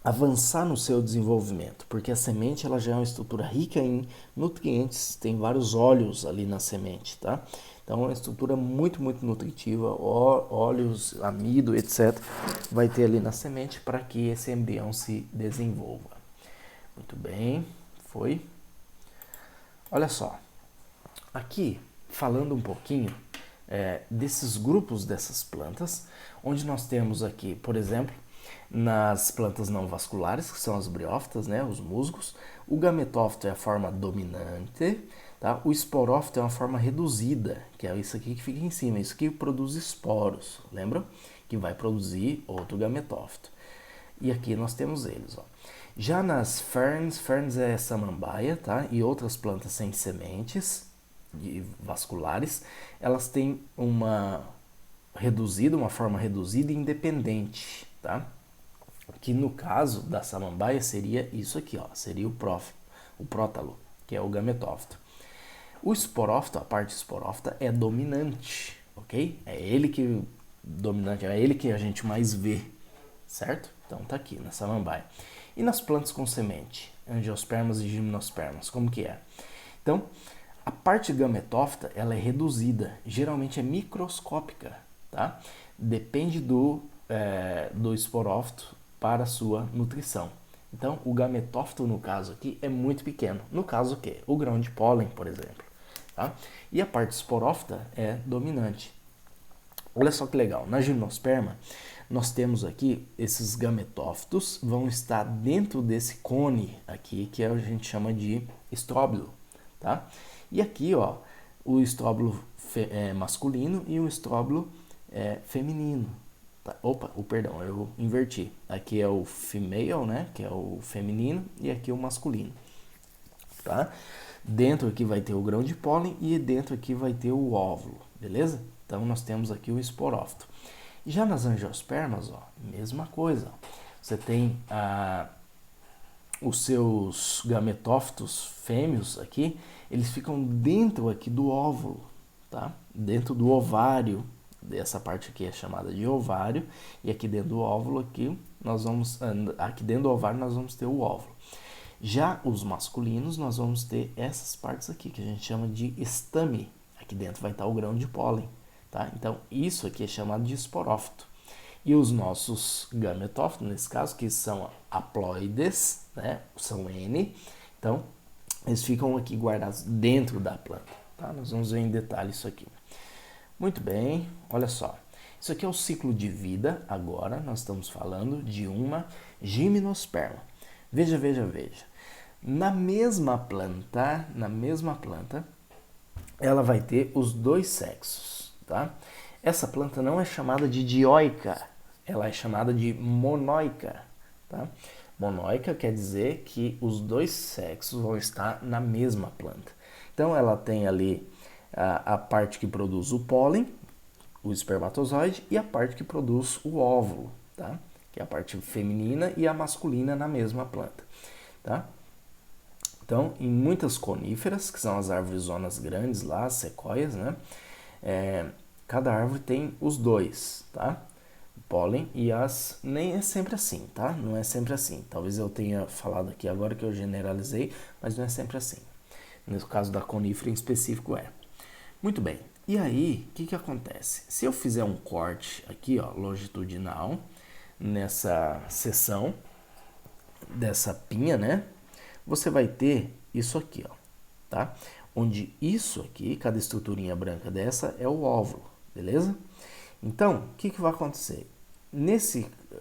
Speaker 1: avançar no seu desenvolvimento, porque a semente ela já é uma estrutura rica em nutrientes, tem vários óleos ali na semente, tá? Então é uma estrutura muito, muito nutritiva, óleos, amido, etc. vai ter ali na semente para que esse embrião se desenvolva. Muito bem, foi. Olha só, aqui falando um pouquinho desses grupos dessas plantas, onde nós temos aqui, por exemplo, nas plantas não vasculares, que são as briófitas, né, os musgos, o gametófito é a forma dominante, tá? O esporófito é uma forma reduzida, que é isso aqui que fica em cima, isso aqui produz esporos, lembra? Que vai produzir outro gametófito. E aqui nós temos eles, ó. Já nas ferns é samambaia, tá? E outras plantas sem sementes vasculares, elas têm uma forma reduzida e independente, tá? Que no caso da samambaia seria isso aqui, ó, seria o prótalo, que é o gametófito. O esporófito, a parte esporófita é dominante, ok? É ele que a gente mais vê, certo? Então tá aqui na samambaia. E nas plantas com semente, angiospermas e gimnospermas, como que é? Então, a parte gametófita, ela é reduzida, geralmente é microscópica, tá? Depende do esporófito para a sua nutrição. Então, o gametófito, no caso aqui, é muito pequeno. No caso, o quê? O grão de pólen, por exemplo. Tá? E a parte esporófita é dominante. Olha só que legal. Na gimnosperma, nós temos aqui esses gametófitos vão estar dentro desse cone aqui, que a gente chama de estróbilo. Tá? E aqui, ó, o estróbilo masculino e o estróbilo feminino. Tá? Opa, perdão, eu inverti. Aqui é o female, né, que é o feminino, e aqui é o masculino. Tá? Dentro aqui vai ter o grão de pólen e dentro aqui vai ter o óvulo, beleza? Então nós temos aqui o esporófito. Já nas angiospermas, ó, mesma coisa. Você tem os seus gametófitos fêmeos aqui, eles ficam dentro aqui do óvulo, tá? Dentro do ovário. Essa parte aqui é chamada de ovário, e aqui dentro do óvulo aqui aqui dentro do ovário nós vamos ter o óvulo. Já os masculinos nós vamos ter essas partes aqui que a gente chama de estame. Aqui dentro vai estar o grão de pólen, tá? Então isso aqui é chamado de esporófito. E os nossos gametófitos, nesse caso, que são haploides, né? São N. Então eles ficam aqui guardados dentro da planta, tá? Nós vamos ver em detalhe isso aqui. Muito bem, olha só. Isso aqui é o ciclo de vida. Agora nós estamos falando de uma gimnosperma. Veja, veja, veja. Na mesma planta, ela vai ter os dois sexos, tá? Essa planta não é chamada de dioica, ela é chamada de monoica, tá? Monoica quer dizer que os dois sexos vão estar na mesma planta. Então ela tem ali a parte que produz o pólen, o espermatozoide, e a parte que produz o óvulo, tá? Que é a parte feminina e a masculina na mesma planta, tá? Então, em muitas coníferas, que são as árvores zonas grandes lá, as sequoias, né? Cada árvore tem os dois, tá? O pólen e as... Nem é sempre assim, tá? Não é sempre assim. Talvez eu tenha falado aqui agora que eu generalizei, mas não é sempre assim. No caso da conífera em específico é. Muito bem. E aí, o que acontece? Se eu fizer um corte aqui, ó, longitudinal, nessa seção dessa pinha, né? Você vai ter isso aqui, ó, tá? Onde isso aqui, cada estruturinha branca dessa é o óvulo, beleza? Então, o que vai acontecer?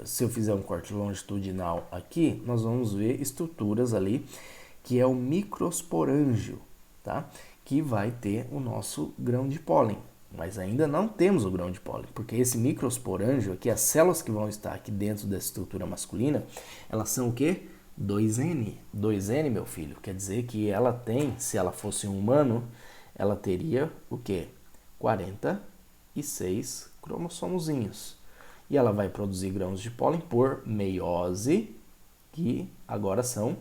Speaker 1: Se eu fizer um corte longitudinal aqui, nós vamos ver estruturas ali, que é o microsporângio, tá? Que vai ter o nosso grão de pólen. Mas ainda não temos o grão de pólen, porque esse microsporângio aqui, as células que vão estar aqui dentro dessa estrutura masculina, elas são o quê? 2N. 2N, meu filho, quer dizer que ela tem, se ela fosse um humano, ela teria o quê? 46 cromossomozinhos. E ela vai produzir grãos de pólen por meiose, que agora são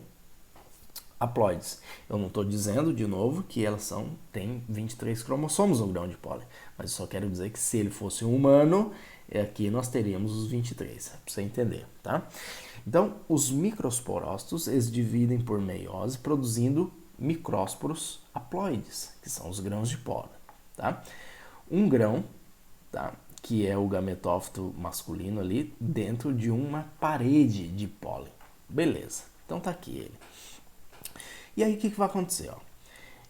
Speaker 1: haploides. Eu não estou dizendo, de novo, que elas têm 23 cromossomos no grão de pólen, mas eu só quero dizer que se ele fosse um humano, aqui nós teríamos os 23, para você entender, tá? Então, os microsporócitos, eles dividem por meiose, produzindo micrósporos haploides, que são os grãos de pólen, tá? Um grão, tá? Que é o gametófito masculino ali, dentro de uma parede de pólen. Beleza, então tá aqui ele. E aí o que vai acontecer? Ó?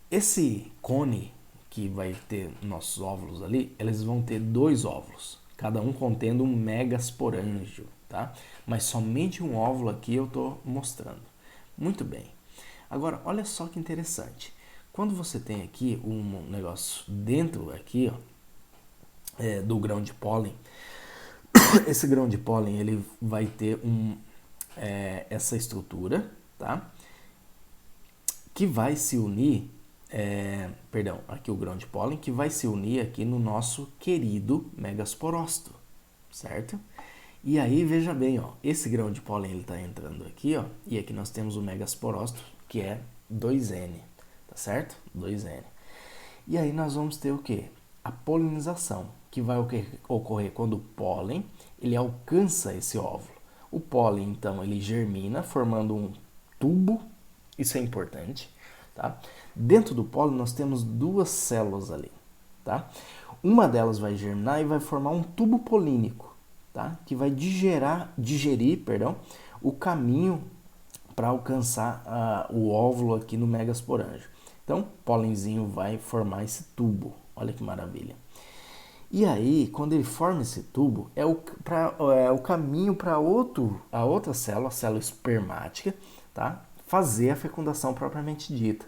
Speaker 1: Esse cone que vai ter nossos óvulos ali, eles vão ter dois óvulos, cada um contendo um megasporângio, tá? Mas somente um óvulo aqui eu estou mostrando. Muito bem. Agora, olha só que interessante. Quando você tem aqui um negócio dentro aqui, ó, do grão de pólen, esse grão de pólen ele vai ter essa estrutura, tá? Que vai se unir, aqui o grão de pólen, que vai se unir aqui no nosso querido megasporócito, certo? E aí, veja bem, ó, esse grão de pólen ele está entrando aqui, ó, e aqui nós temos o megasporócito, que é 2N, tá certo? 2N. E aí nós vamos ter o quê? A polinização, que vai ocorrer quando o pólen ele alcança esse óvulo. O pólen, então, ele germina, formando um tubo. Isso é importante, tá? Dentro do pólen nós temos duas células ali, tá? Uma delas vai germinar e vai formar um tubo polínico, tá? Que vai digerir, o caminho para alcançar o óvulo aqui no megasporângio. Então, o pólenzinho vai formar esse tubo. Olha que maravilha. E aí, quando ele forma esse tubo, é o caminho para a outra célula, a célula espermática, tá? Fazer a fecundação propriamente dita.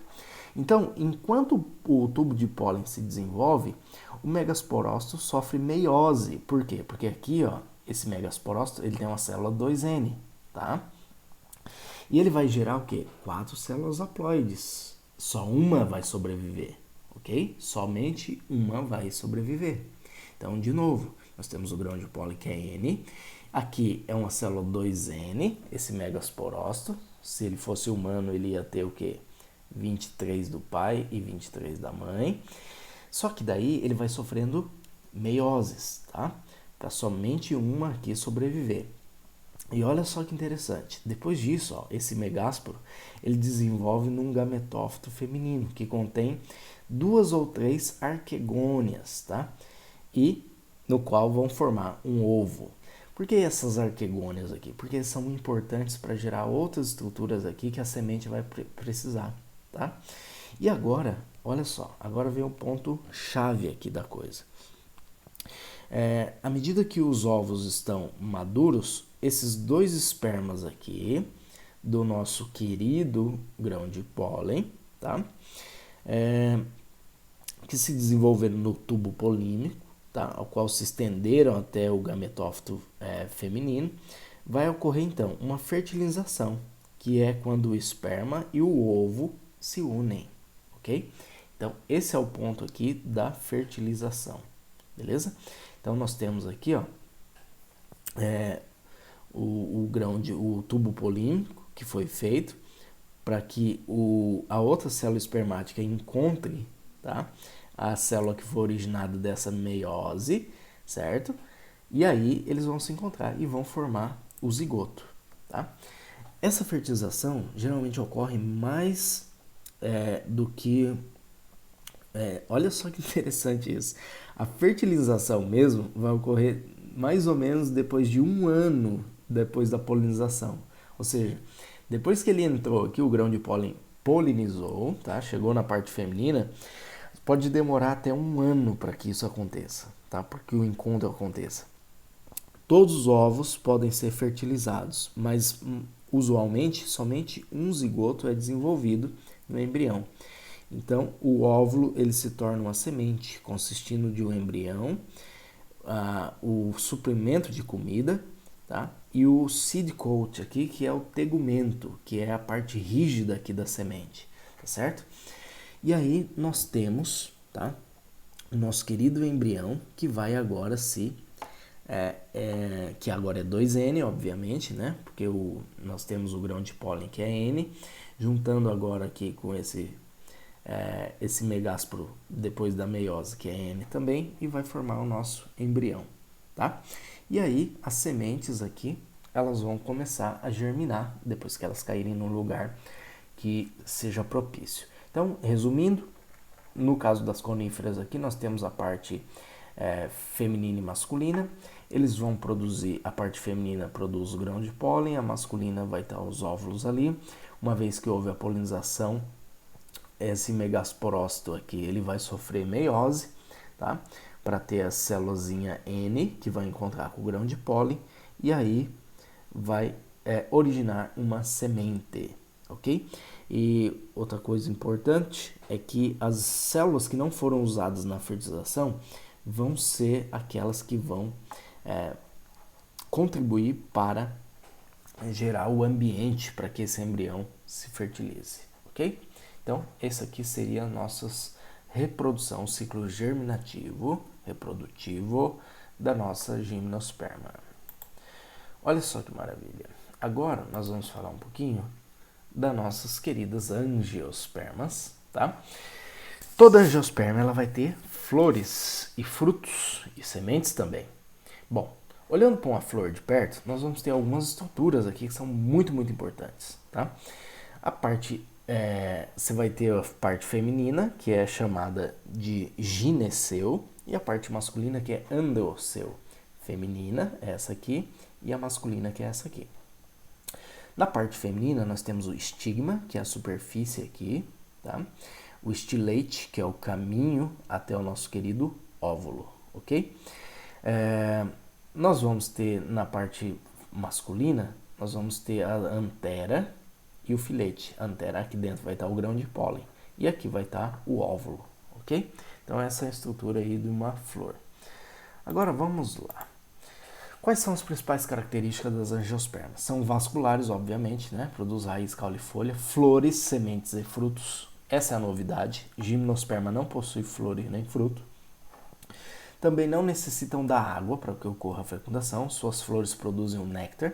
Speaker 1: Então, enquanto o tubo de pólen se desenvolve, o megasporócito sofre meiose. Por quê? Porque aqui, ó, esse megasporócito, ele tem uma célula 2N, tá? E ele vai gerar o quê? 4 células haploides. Só uma vai sobreviver, ok? Somente uma vai sobreviver. Então, de novo, nós temos o grão de pólen que é N. Aqui é uma célula 2N, esse megasporócito. Se ele fosse humano, ele ia ter o quê? 23 do pai e 23 da mãe. Só que daí ele vai sofrendo meioses, tá? Para somente uma aqui sobreviver. E olha só que interessante. Depois disso, ó, esse megásporo, ele desenvolve num gametófito feminino, que contém 2 ou 3 arquegônias, tá? E no qual vão formar um ovo. Por que essas arquegônias aqui? Porque eles são importantes para gerar outras estruturas aqui que a semente vai precisar, tá? E agora, olha só, agora vem o ponto chave aqui da coisa. À medida que os ovos estão maduros, esses dois espermas aqui do nosso querido grão de pólen, tá? Que se desenvolveram no tubo polínico, tá? Ao qual se estenderam até o gametófito feminino, vai ocorrer então uma fertilização, que é quando o esperma e o ovo se unem, ok? Então esse é o ponto aqui da fertilização, beleza? Então nós temos aqui, ó, o tubo polínico que foi feito para que a outra célula espermática encontre, tá, a célula que foi originada dessa meiose, certo? E aí eles vão se encontrar e vão formar o zigoto, tá? Essa fertilização geralmente ocorre mais do que... olha só que interessante isso. A fertilização mesmo vai ocorrer mais ou menos depois de 1 ano depois da polinização. Ou seja, depois que ele entrou aqui, o grão de pólen polinizou, tá? Chegou na parte feminina, pode demorar até 1 ano para que isso aconteça, tá? Para que o encontro aconteça. Todos os ovos podem ser fertilizados, mas usualmente somente um zigoto é desenvolvido no embrião. Então, o óvulo ele se torna uma semente, consistindo de um embrião, o suprimento de comida, tá? E o seed coat aqui, que é o tegumento, que é a parte rígida aqui da semente, tá certo? E aí nós temos, tá, o nosso querido embrião, que vai agora que agora é 2N, obviamente, né? Porque nós temos o grão de pólen, que é N, juntando agora aqui com esse megásporo depois da meiose, que é N também, e vai formar o nosso embrião, tá? E aí as sementes aqui, elas vão começar a germinar depois que elas caírem num lugar que seja propício. Então, resumindo, no caso das coníferas aqui, nós temos a parte feminina e masculina. Eles vão produzir, a parte feminina produz o grão de pólen, a masculina vai estar os óvulos ali. Uma vez que houve a polinização, esse megasporócito aqui, ele vai sofrer meiose, tá? Para ter a célulazinha N, que vai encontrar com o grão de pólen, e aí vai originar uma semente, ok? E outra coisa importante é que as células que não foram usadas na fertilização vão ser aquelas que vão contribuir para gerar o ambiente para que esse embrião se fertilize, ok? Então, esse aqui seria a nossa reprodução, o ciclo germinativo, reprodutivo da nossa gimnosperma. Olha só que maravilha. Agora nós vamos falar um pouquinho das nossas queridas angiospermas, tá? Toda angiosperma ela vai ter flores e frutos e sementes também. Bom, olhando para uma flor de perto, nós vamos ter algumas estruturas aqui que são muito, muito importantes, tá? A parte, você vai ter a parte feminina, que é chamada de gineceu, e a parte masculina, que é endoceu. Feminina é essa aqui, e a masculina, que é essa aqui. Na parte feminina, nós temos o estigma, que é a superfície aqui, tá? O estilete, que é o caminho até o nosso querido óvulo, ok? Nós vamos ter, na parte masculina, nós vamos ter a antera e o filete. A antera, aqui dentro vai estar o grão de pólen, e aqui vai estar o óvulo, ok? Então, essa é a estrutura aí de uma flor. Agora, vamos lá. Quais são as principais características das angiospermas? São vasculares, obviamente, né? Produz raiz, caule e folha, flores, sementes e frutos. Essa é a novidade. Gimnosperma não possui flor e nem fruto. Também não necessitam da água para que ocorra a fecundação. Suas flores produzem um néctar,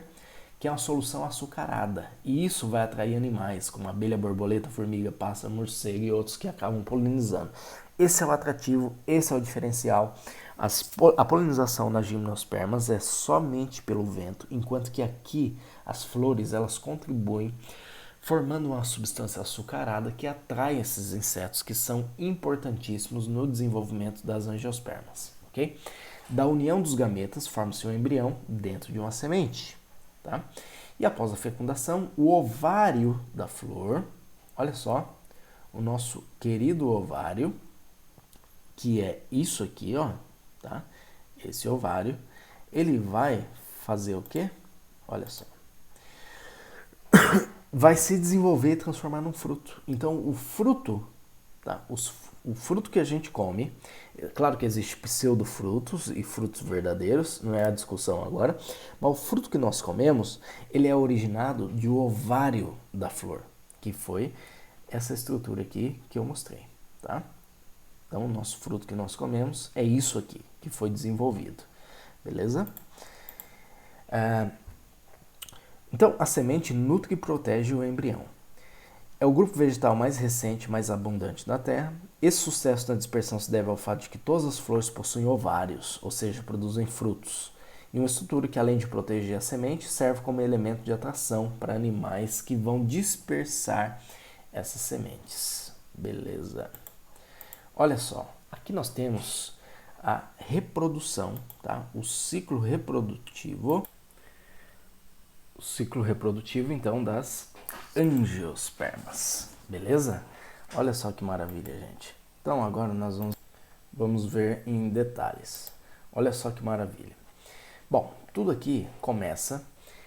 Speaker 1: que é uma solução açucarada. E isso vai atrair animais, como abelha, borboleta, formiga, pássaro, morcego e outros que acabam polinizando. Esse é o atrativo, esse é o diferencial. A polinização nas gimnospermas é somente pelo vento, enquanto que aqui as flores elas contribuem formando uma substância açucarada que atrai esses insetos que são importantíssimos no desenvolvimento das angiospermas, ok? Da união dos gametas forma-se um embrião dentro de uma semente, tá? E após a fecundação, o ovário da flor, olha só, o nosso querido ovário, que é isso aqui, ó, tá? esse ovário, ele vai fazer o quê? Olha só. Vai se desenvolver e transformar num fruto. Então, o fruto, tá? O fruto que a gente come, claro que existe pseudofrutos e frutos verdadeiros, não é a discussão agora, mas o fruto que nós comemos, ele é originado de um ovário da flor, que foi essa estrutura aqui que eu mostrei, tá? Então, o nosso fruto que nós comemos é isso aqui, que foi desenvolvido, beleza? Então, a semente nutre e protege o embrião. É o grupo vegetal mais recente, mais abundante da Terra. Esse sucesso na dispersão se deve ao fato de que todas as flores possuem ovários, ou seja, produzem frutos, e uma estrutura que, além de proteger a semente, serve como elemento de atração para animais que vão dispersar essas sementes. Beleza. Olha só, aqui nós temos a reprodução, tá? O ciclo reprodutivo. O ciclo reprodutivo, então, das angiospermas, beleza? Olha só que maravilha, gente. Então, agora nós vamos ver em detalhes. Olha só que maravilha. Bom, tudo aqui começa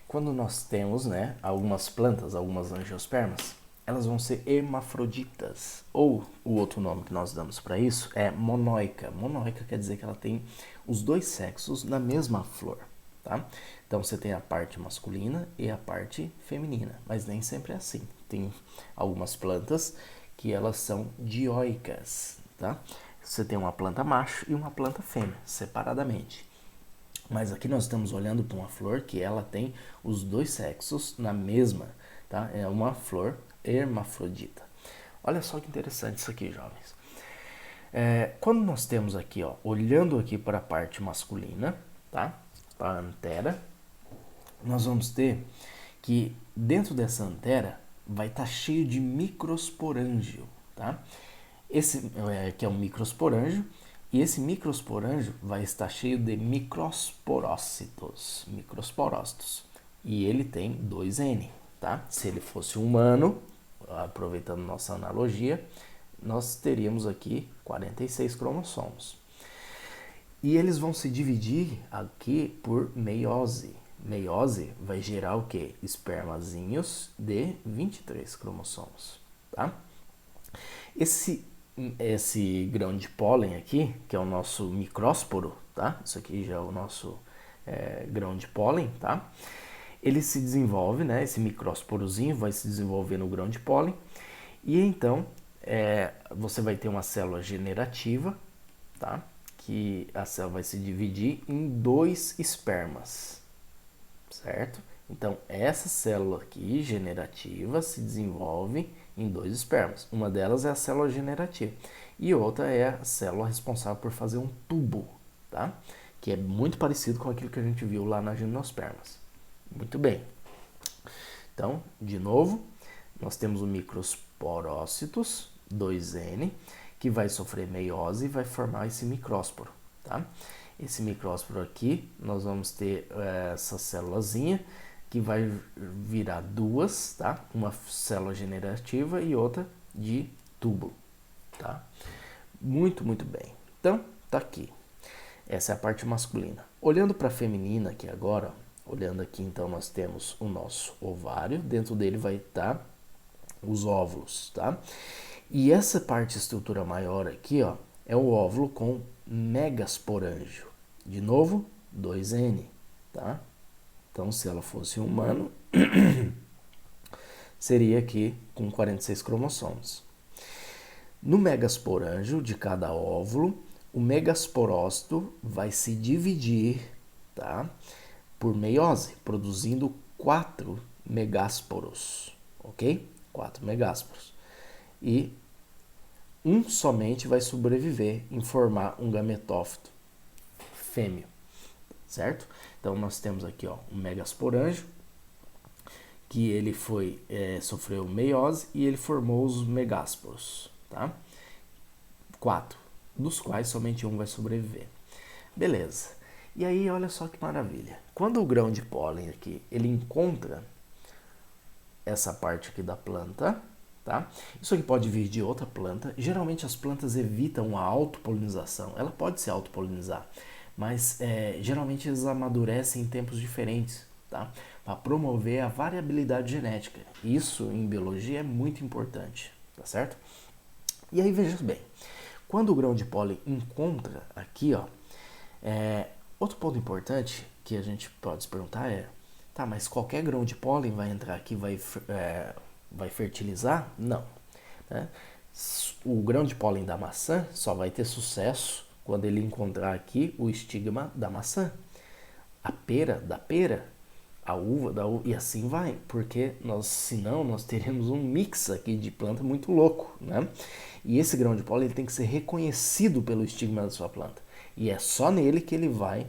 Speaker 1: quando nós temos, né, algumas plantas, algumas angiospermas, elas vão ser hermafroditas, ou o outro nome que nós damos para isso é monóica. Monóica quer dizer que ela tem os dois sexos na mesma flor, tá? Então você tem a parte masculina e a parte feminina, mas nem sempre é assim. Tem algumas plantas que elas são dioicas, tá? Você tem uma planta macho e uma planta fêmea, separadamente. Mas aqui nós estamos olhando para uma flor que ela tem os dois sexos na mesma, tá? É uma flor hermafrodita. Olha só que interessante isso aqui, jovens. Quando nós temos aqui, ó, olhando aqui para a parte masculina, tá? Para a antera, nós vamos ter que dentro dessa antera vai estar cheio de microsporângio, tá? Esse que é um microsporângio, e esse microsporângio vai estar cheio de microsporócitos, e ele tem 2N, tá? Se ele fosse humano, aproveitando nossa analogia, nós teríamos aqui 46 cromossomos. E eles vão se dividir aqui por meiose. Meiose vai gerar o quê? Espermazinhos de 23 cromossomos, tá? Esse grão de pólen aqui, que é o nosso micrósporo, tá? Isso aqui já é o nosso grão de pólen, tá? Ele se desenvolve, né? Esse micrósporozinho vai se desenvolver no grão de pólen e então você vai ter uma célula generativa, tá? Que a célula vai se dividir em 2 espermas, certo? Então, essa célula aqui, generativa, se desenvolve em 2 espermas. Uma delas é a célula generativa e outra é a célula responsável por fazer um tubo, tá? Que é muito parecido com aquilo que a gente viu lá nas gimnospermas. Muito bem. Então, de novo, nós temos o microsporócitos, 2N, que vai sofrer meiose e vai formar esse micrósporo, tá? Esse micrósporo aqui, nós vamos ter essa célulazinha que vai virar 2, tá? Uma célula generativa e outra de tubo, tá? Muito, muito bem. Então, tá aqui. Essa é a parte masculina. Olhando para a feminina aqui agora, olhando aqui, então, nós temos o nosso ovário. Dentro dele vai estar os óvulos, tá? E essa parte estrutura maior aqui, ó, é o óvulo com megasporângio. De novo, 2N, tá? Então, se ela fosse um humano, seria aqui com 46 cromossomos. No megasporângio de cada óvulo, o megasporócito vai se dividir, tá? Por meiose, produzindo 4 megásporos, ok? 4 megásporos. E um somente vai sobreviver em formar um gametófito fêmeo, certo? Então nós temos aqui, ó, um megasporângio que ele sofreu meiose e ele formou os megásporos, tá? 4, dos quais somente um vai sobreviver. Beleza. E aí, olha só que maravilha. Quando o grão de pólen aqui, ele encontra essa parte aqui da planta, tá? Isso aqui pode vir de outra planta. Geralmente as plantas evitam a autopolinização. Ela pode se autopolinizar, mas geralmente eles amadurecem em tempos diferentes, tá? Para promover a variabilidade genética. Isso em biologia é muito importante, tá certo? E aí veja bem, quando o grão de pólen encontra aqui, ó, outro ponto importante que a gente pode se perguntar tá, mas qualquer grão de pólen vai entrar aqui, vai fertilizar? Não. Né? O grão de pólen da maçã só vai ter sucesso quando ele encontrar aqui o estigma da maçã. A pera da pera, a uva da uva, e assim vai, porque senão nós teríamos um mix aqui de planta muito louco, né? E esse grão de pólen ele tem que ser reconhecido pelo estigma da sua planta. E é só nele que ele vai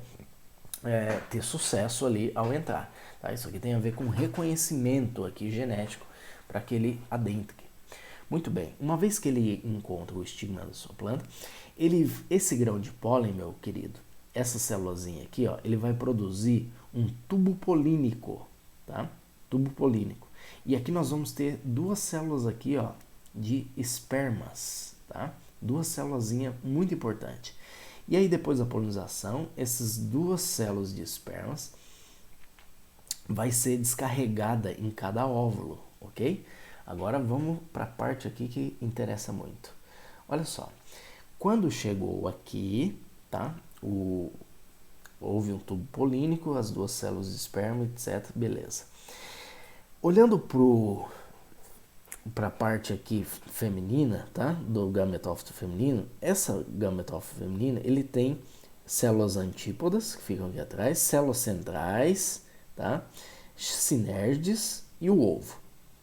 Speaker 1: ter sucesso ali ao entrar. Tá? Isso aqui tem a ver com reconhecimento aqui genético para que ele adentre. Muito bem, uma vez que ele encontra o estigma da sua planta, esse grão de pólen, meu querido, essa célulazinha aqui, ó, ele vai produzir um tubo polínico, tá? Tubo polínico. E aqui nós vamos ter duas células aqui, ó, de espermas, tá? Duas célulazinhas muito importantes. E aí depois da polinização, essas duas células de espermas vai ser descarregada em cada óvulo, ok? Agora vamos para a parte aqui que interessa muito. Olha só, quando chegou aqui, tá? Houve um tubo polínico, as duas células de esperma, etc. Beleza. Olhando para a parte aqui feminina, tá? Do gametófito feminino, essa gametófito feminina, ele tem células antípodas, que ficam aqui atrás, células centrais, tá? Sinerges e o ovo,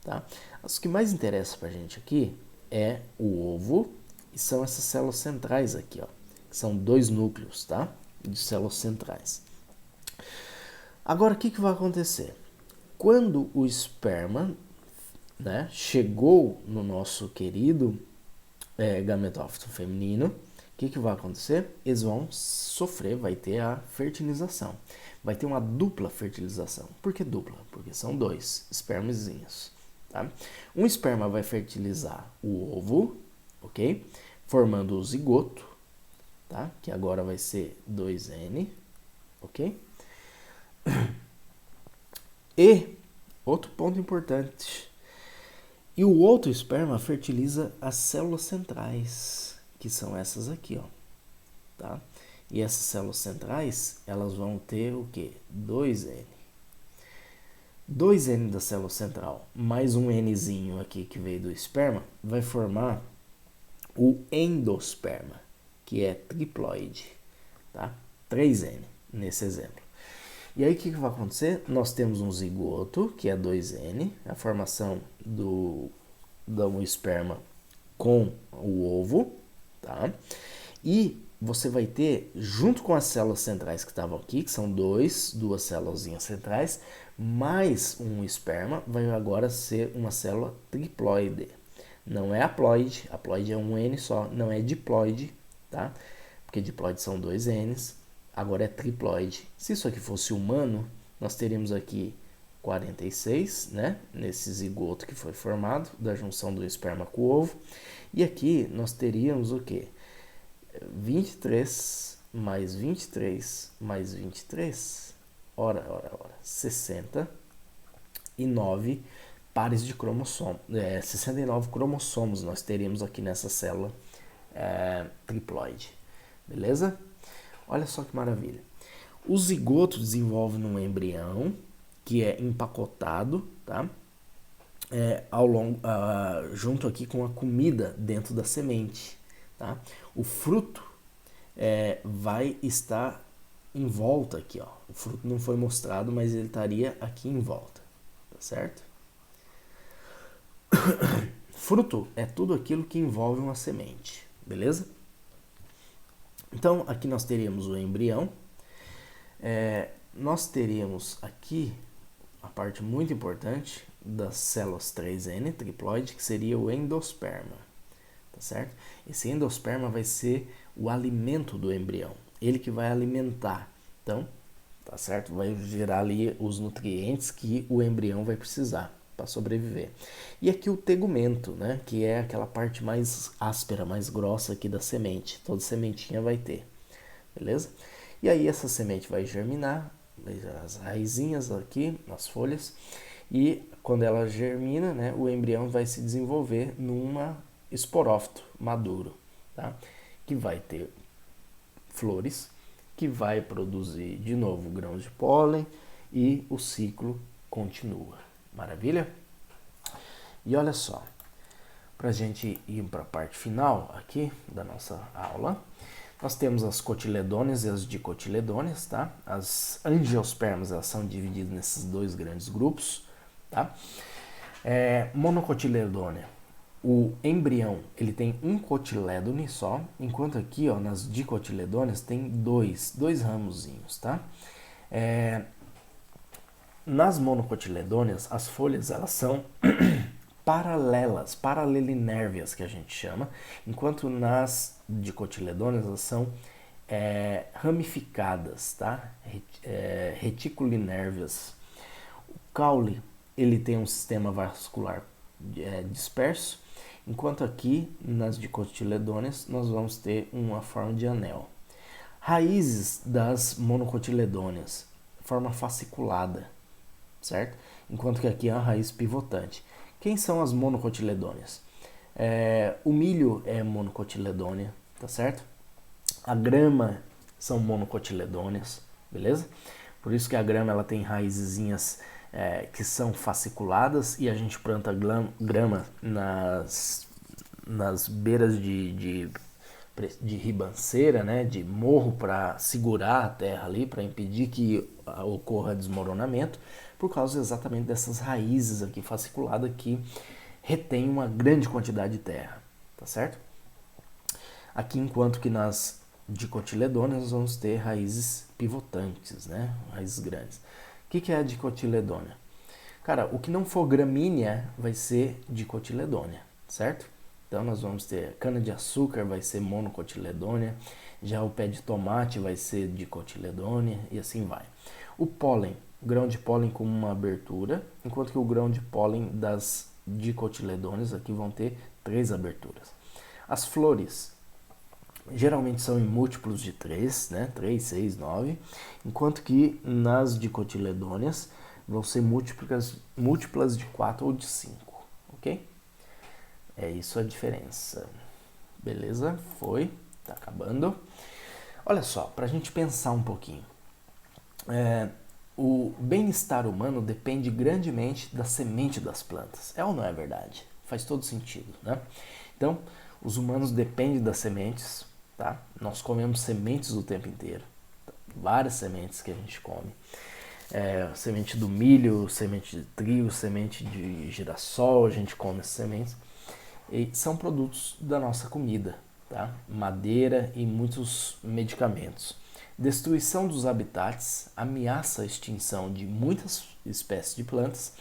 Speaker 1: tá? As que mais interessam para a gente aqui é o ovo e são essas células centrais aqui, ó, que são dois núcleos, tá? De células centrais. Agora, o que vai acontecer? Quando o esperma, né, chegou no nosso querido gametófito feminino, o que vai acontecer? Eles vão sofrer, vai ter a fertilização. Vai ter uma dupla fertilização. Por que dupla? Porque são dois espermazinhos. Tá? Um esperma vai fertilizar o ovo, ok? Formando o zigoto, tá? Que agora vai ser 2N, ok? E, outro ponto importante, e o outro esperma fertiliza as células centrais, que são essas aqui, ó, tá? E essas células centrais, elas vão ter o quê? 2N. 2N da célula central, mais um Nzinho aqui que veio do esperma, vai formar o endosperma, que é triploide, tá? 3N nesse exemplo. E aí o que vai acontecer? Nós temos um zigoto, que é 2N, a formação do esperma com o ovo, tá? E você vai ter, junto com as células centrais que estavam aqui, que são duas células centrais, mais um esperma, vai agora ser uma célula triploide. Não é haploide, haploide é um N só, não é diploide, tá? Porque diploide são 2Ns, agora é triploide. Se isso aqui fosse humano, nós teríamos aqui 46, né? Nesse zigoto que foi formado, da junção do esperma com o ovo. E aqui nós teríamos o quê? 23 mais 23 mais 23, ora, 69 pares de cromossomos, 69 cromossomos nós teríamos aqui nessa célula triploide, beleza? Olha só que maravilha. O zigoto desenvolve num embrião que é empacotado, tá? Junto aqui com a comida dentro da semente, tá? O fruto vai estar em volta aqui, ó. O fruto não foi mostrado, mas ele estaria aqui em volta, tá certo? Fruto é tudo aquilo que envolve uma semente, beleza? Então, aqui nós teríamos o embrião. Nós teríamos aqui a parte muito importante das células 3N, triploide, que seria o endosperma, tá certo? Esse endosperma vai ser o alimento do embrião, ele que vai alimentar, então, tá certo? Vai gerar ali os nutrientes que o embrião vai precisar para sobreviver. E aqui o tegumento, né, que é aquela parte mais áspera, mais grossa aqui da semente, toda sementinha vai ter, beleza? E aí essa semente vai germinar, as raizinhas aqui, nas folhas, e quando ela germina, né, o embrião vai se desenvolver numa esporófito maduro, tá? Que vai ter flores, que vai produzir de novo grãos de pólen e o ciclo continua. Maravilha? E olha só, para a gente ir para a parte final aqui da nossa aula, nós temos as cotiledôneas e as dicotiledôneas, tá? As angiospermas, elas são divididas nesses dois grandes grupos, tá? Monocotiledônea, o embrião, ele tem um cotilédone só, enquanto aqui, ó, nas dicotiledôneas tem dois ramozinhos, tá? Nas monocotiledôneas, as folhas, elas são paralelas, paralelinérvias que a gente chama, enquanto nas dicotiledôneas elas são ramificadas, tá? Reticulinérvias. O caule, ele tem um sistema vascular disperso, enquanto aqui nas dicotiledôneas nós vamos ter uma forma de anel. Raízes das monocotiledôneas, forma fasciculada, certo? Enquanto que aqui é uma raiz pivotante. Quem são as monocotiledôneas? O milho é monocotiledônea, tá certo? A grama são monocotiledôneas, beleza? Por isso que a grama ela tem raizinhas que são fasciculadas e a gente planta grama nas beiras de ribanceira, né, de morro, para segurar a terra ali, para impedir que ocorra desmoronamento, por causa exatamente dessas raízes aqui fasciculadas que retém uma grande quantidade de terra, tá certo? Aqui, enquanto que nas dicotiledôneas nós vamos ter raízes pivotantes, né, raízes grandes. O que é a dicotiledônea? Cara, o que não for gramínea vai ser dicotiledônea, certo? Então nós vamos ter cana-de-açúcar, vai ser monocotiledônea, já o pé de tomate vai ser dicotiledônea e assim vai. O pólen, o grão de pólen com uma abertura, enquanto que o grão de pólen das dicotiledôneas aqui vão ter 3 aberturas. As flores geralmente são em múltiplos de 3, né? 3, 6, 9, enquanto que nas dicotiledôneas vão ser múltiplas de 4 ou de 5, ok? É isso a diferença. Beleza? Foi. Tá acabando. Olha só, para a gente pensar um pouquinho. O bem-estar humano depende grandemente da semente das plantas. É ou não é verdade? Faz todo sentido, né? Então, os humanos dependem das sementes, tá? Nós comemos sementes o tempo inteiro. Várias sementes que a gente come. Semente do milho, semente de trigo, semente de girassol, a gente come essas sementes. E são produtos da nossa comida, tá? Madeira e muitos medicamentos. Destruição dos habitats ameaça a extinção de muitas espécies de plantas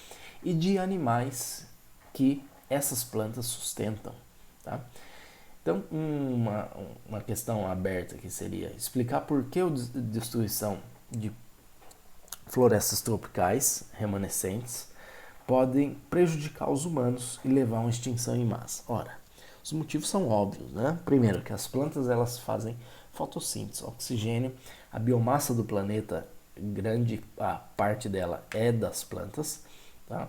Speaker 1: e de animais que essas plantas sustentam, tá? Então, uma questão aberta aqui seria explicar por que a destruição de florestas tropicais remanescentes podem prejudicar os humanos e levar a uma extinção em massa. Ora, os motivos são óbvios, né? Primeiro, que as plantas elas fazem fotossíntese, oxigênio, a biomassa do planeta, grande a parte dela é das plantas, tá?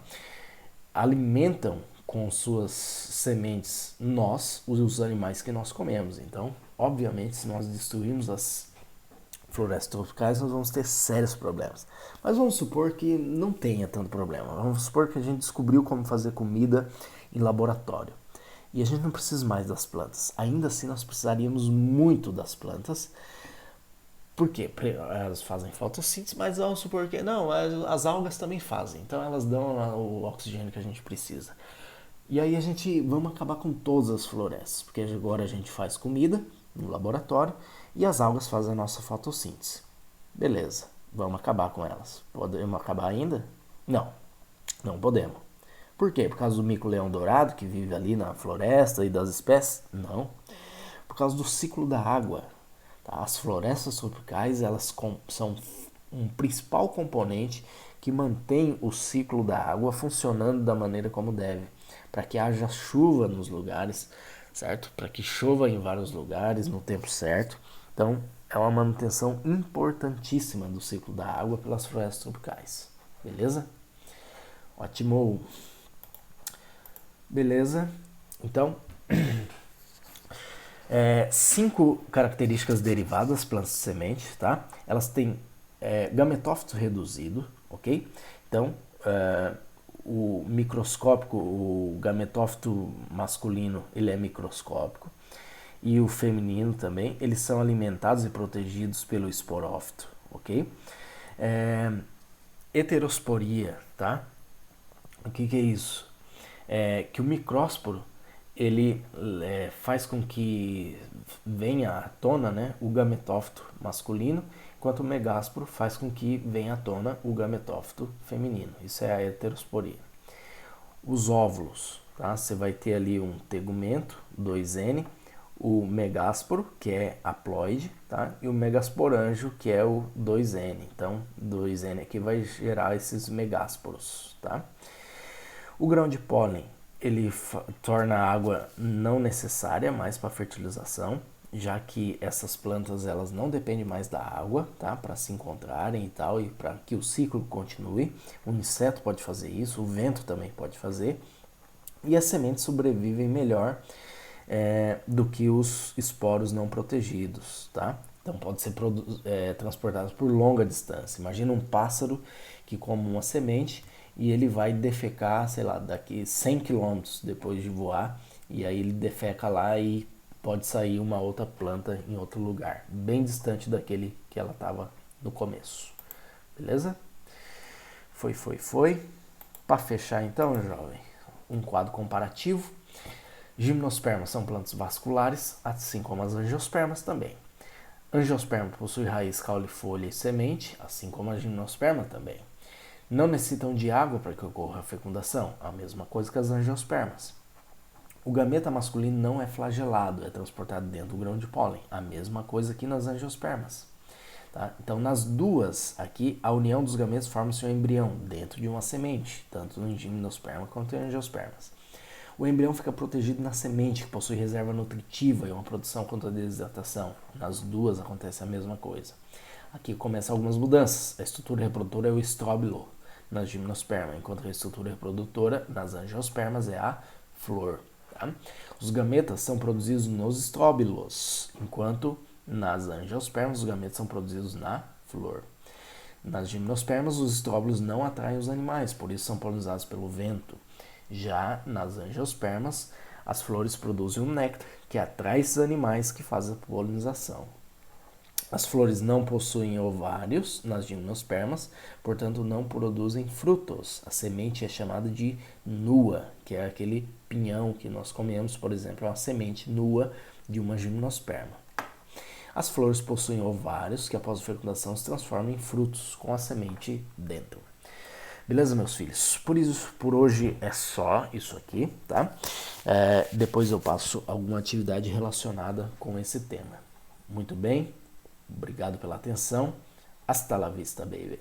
Speaker 1: Alimentam com suas sementes nós, os animais que nós comemos. Então, obviamente, se nós destruirmos as florestas tropicais, nós vamos ter sérios problemas. Mas vamos supor que não tenha tanto problema. Vamos supor que a gente descobriu como fazer comida em laboratório. E a gente não precisa mais das plantas. Ainda assim, nós precisaríamos muito das plantas. Por quê? Elas fazem fotossíntese, mas vamos supor que não, as algas também fazem. Então elas dão o oxigênio que a gente precisa. E aí vamos acabar com todas as florestas, porque agora a gente faz comida no laboratório e as algas fazem a nossa fotossíntese. Beleza, vamos acabar com elas. Podemos acabar ainda? Não, não podemos. Por quê? Por causa do mico-leão dourado que vive ali na floresta e das espécies? Não. Por causa do ciclo da água. Tá? As florestas tropicais elas são um principal componente que mantém o ciclo da água funcionando da maneira como deve, para que haja chuva nos lugares, certo? Para que chova em vários lugares no tempo certo. Então, é uma manutenção importantíssima do ciclo da água pelas florestas tropicais. Beleza? Ótimo! Beleza? Então, 5 características derivadas das plantas de semente, tá? Elas têm gametófito reduzido, ok? Então, o microscópico, o gametófito masculino, ele é microscópico. E o feminino também, eles são alimentados e protegidos pelo esporófito, ok? Heterosporia, tá? O que é isso? Que o micrósporo, ele faz com que venha à tona, né, o gametófito masculino, enquanto o megásporo faz com que venha à tona o gametófito feminino. Isso é a heterosporia. Os óvulos, tá? Você vai ter ali um tegumento, 2N, o megásporo, que é haploide, tá? E o megasporângio, que é o 2N. Então, 2N aqui vai gerar esses megásporos, tá? O grão de pólen, ele torna a água não necessária mais para fertilização, já que essas plantas elas não dependem mais da água, tá? Para se encontrarem e tal, e para que o ciclo continue. O inseto pode fazer isso, o vento também pode fazer. E as sementes sobrevivem melhor do que os esporos não protegidos, tá? Então pode ser transportados por longa distância. Imagina um pássaro que come uma semente e ele vai defecar, sei lá, daqui 100 km depois de voar, e aí ele defeca lá e pode sair uma outra planta em outro lugar, bem distante daquele que ela estava no começo. Beleza? Foi. Para fechar então, jovem, um quadro comparativo. Gimnospermas são plantas vasculares, assim como as angiospermas também. Angiosperma possui raiz, caule, folha e semente, assim como a gimnosperma também. Não necessitam de água para que ocorra a fecundação, a mesma coisa que as angiospermas. O gameta masculino não é flagelado, é transportado dentro do grão de pólen, a mesma coisa que nas angiospermas. Tá? Então, nas duas aqui, a união dos gametas forma-se um embrião dentro de uma semente, tanto no gimnosperma quanto em angiospermas. O embrião fica protegido na semente, que possui reserva nutritiva e uma proteção contra a desidratação. Nas duas acontece a mesma coisa. Aqui começam algumas mudanças. A estrutura reprodutora é o estróbilo nas gimnospermas, enquanto a estrutura reprodutora nas angiospermas é a flor. Tá? Os gametas são produzidos nos estróbilos, enquanto nas angiospermas os gametas são produzidos na flor. Nas gimnospermas os estróbilos não atraem os animais, por isso são polinizados pelo vento. Já nas angiospermas, as flores produzem um néctar que atrai esses animais que fazem a polinização. As flores não possuem ovários nas gimnospermas, portanto não produzem frutos. A semente é chamada de nua, que é aquele pinhão que nós comemos, por exemplo, é uma semente nua de uma gimnosperma. As flores possuem ovários que após a fecundação se transformam em frutos com a semente dentro. Beleza, meus filhos? Por hoje é só isso aqui, tá? Depois eu passo alguma atividade relacionada com esse tema. Muito bem, obrigado pela atenção. Hasta la vista, baby.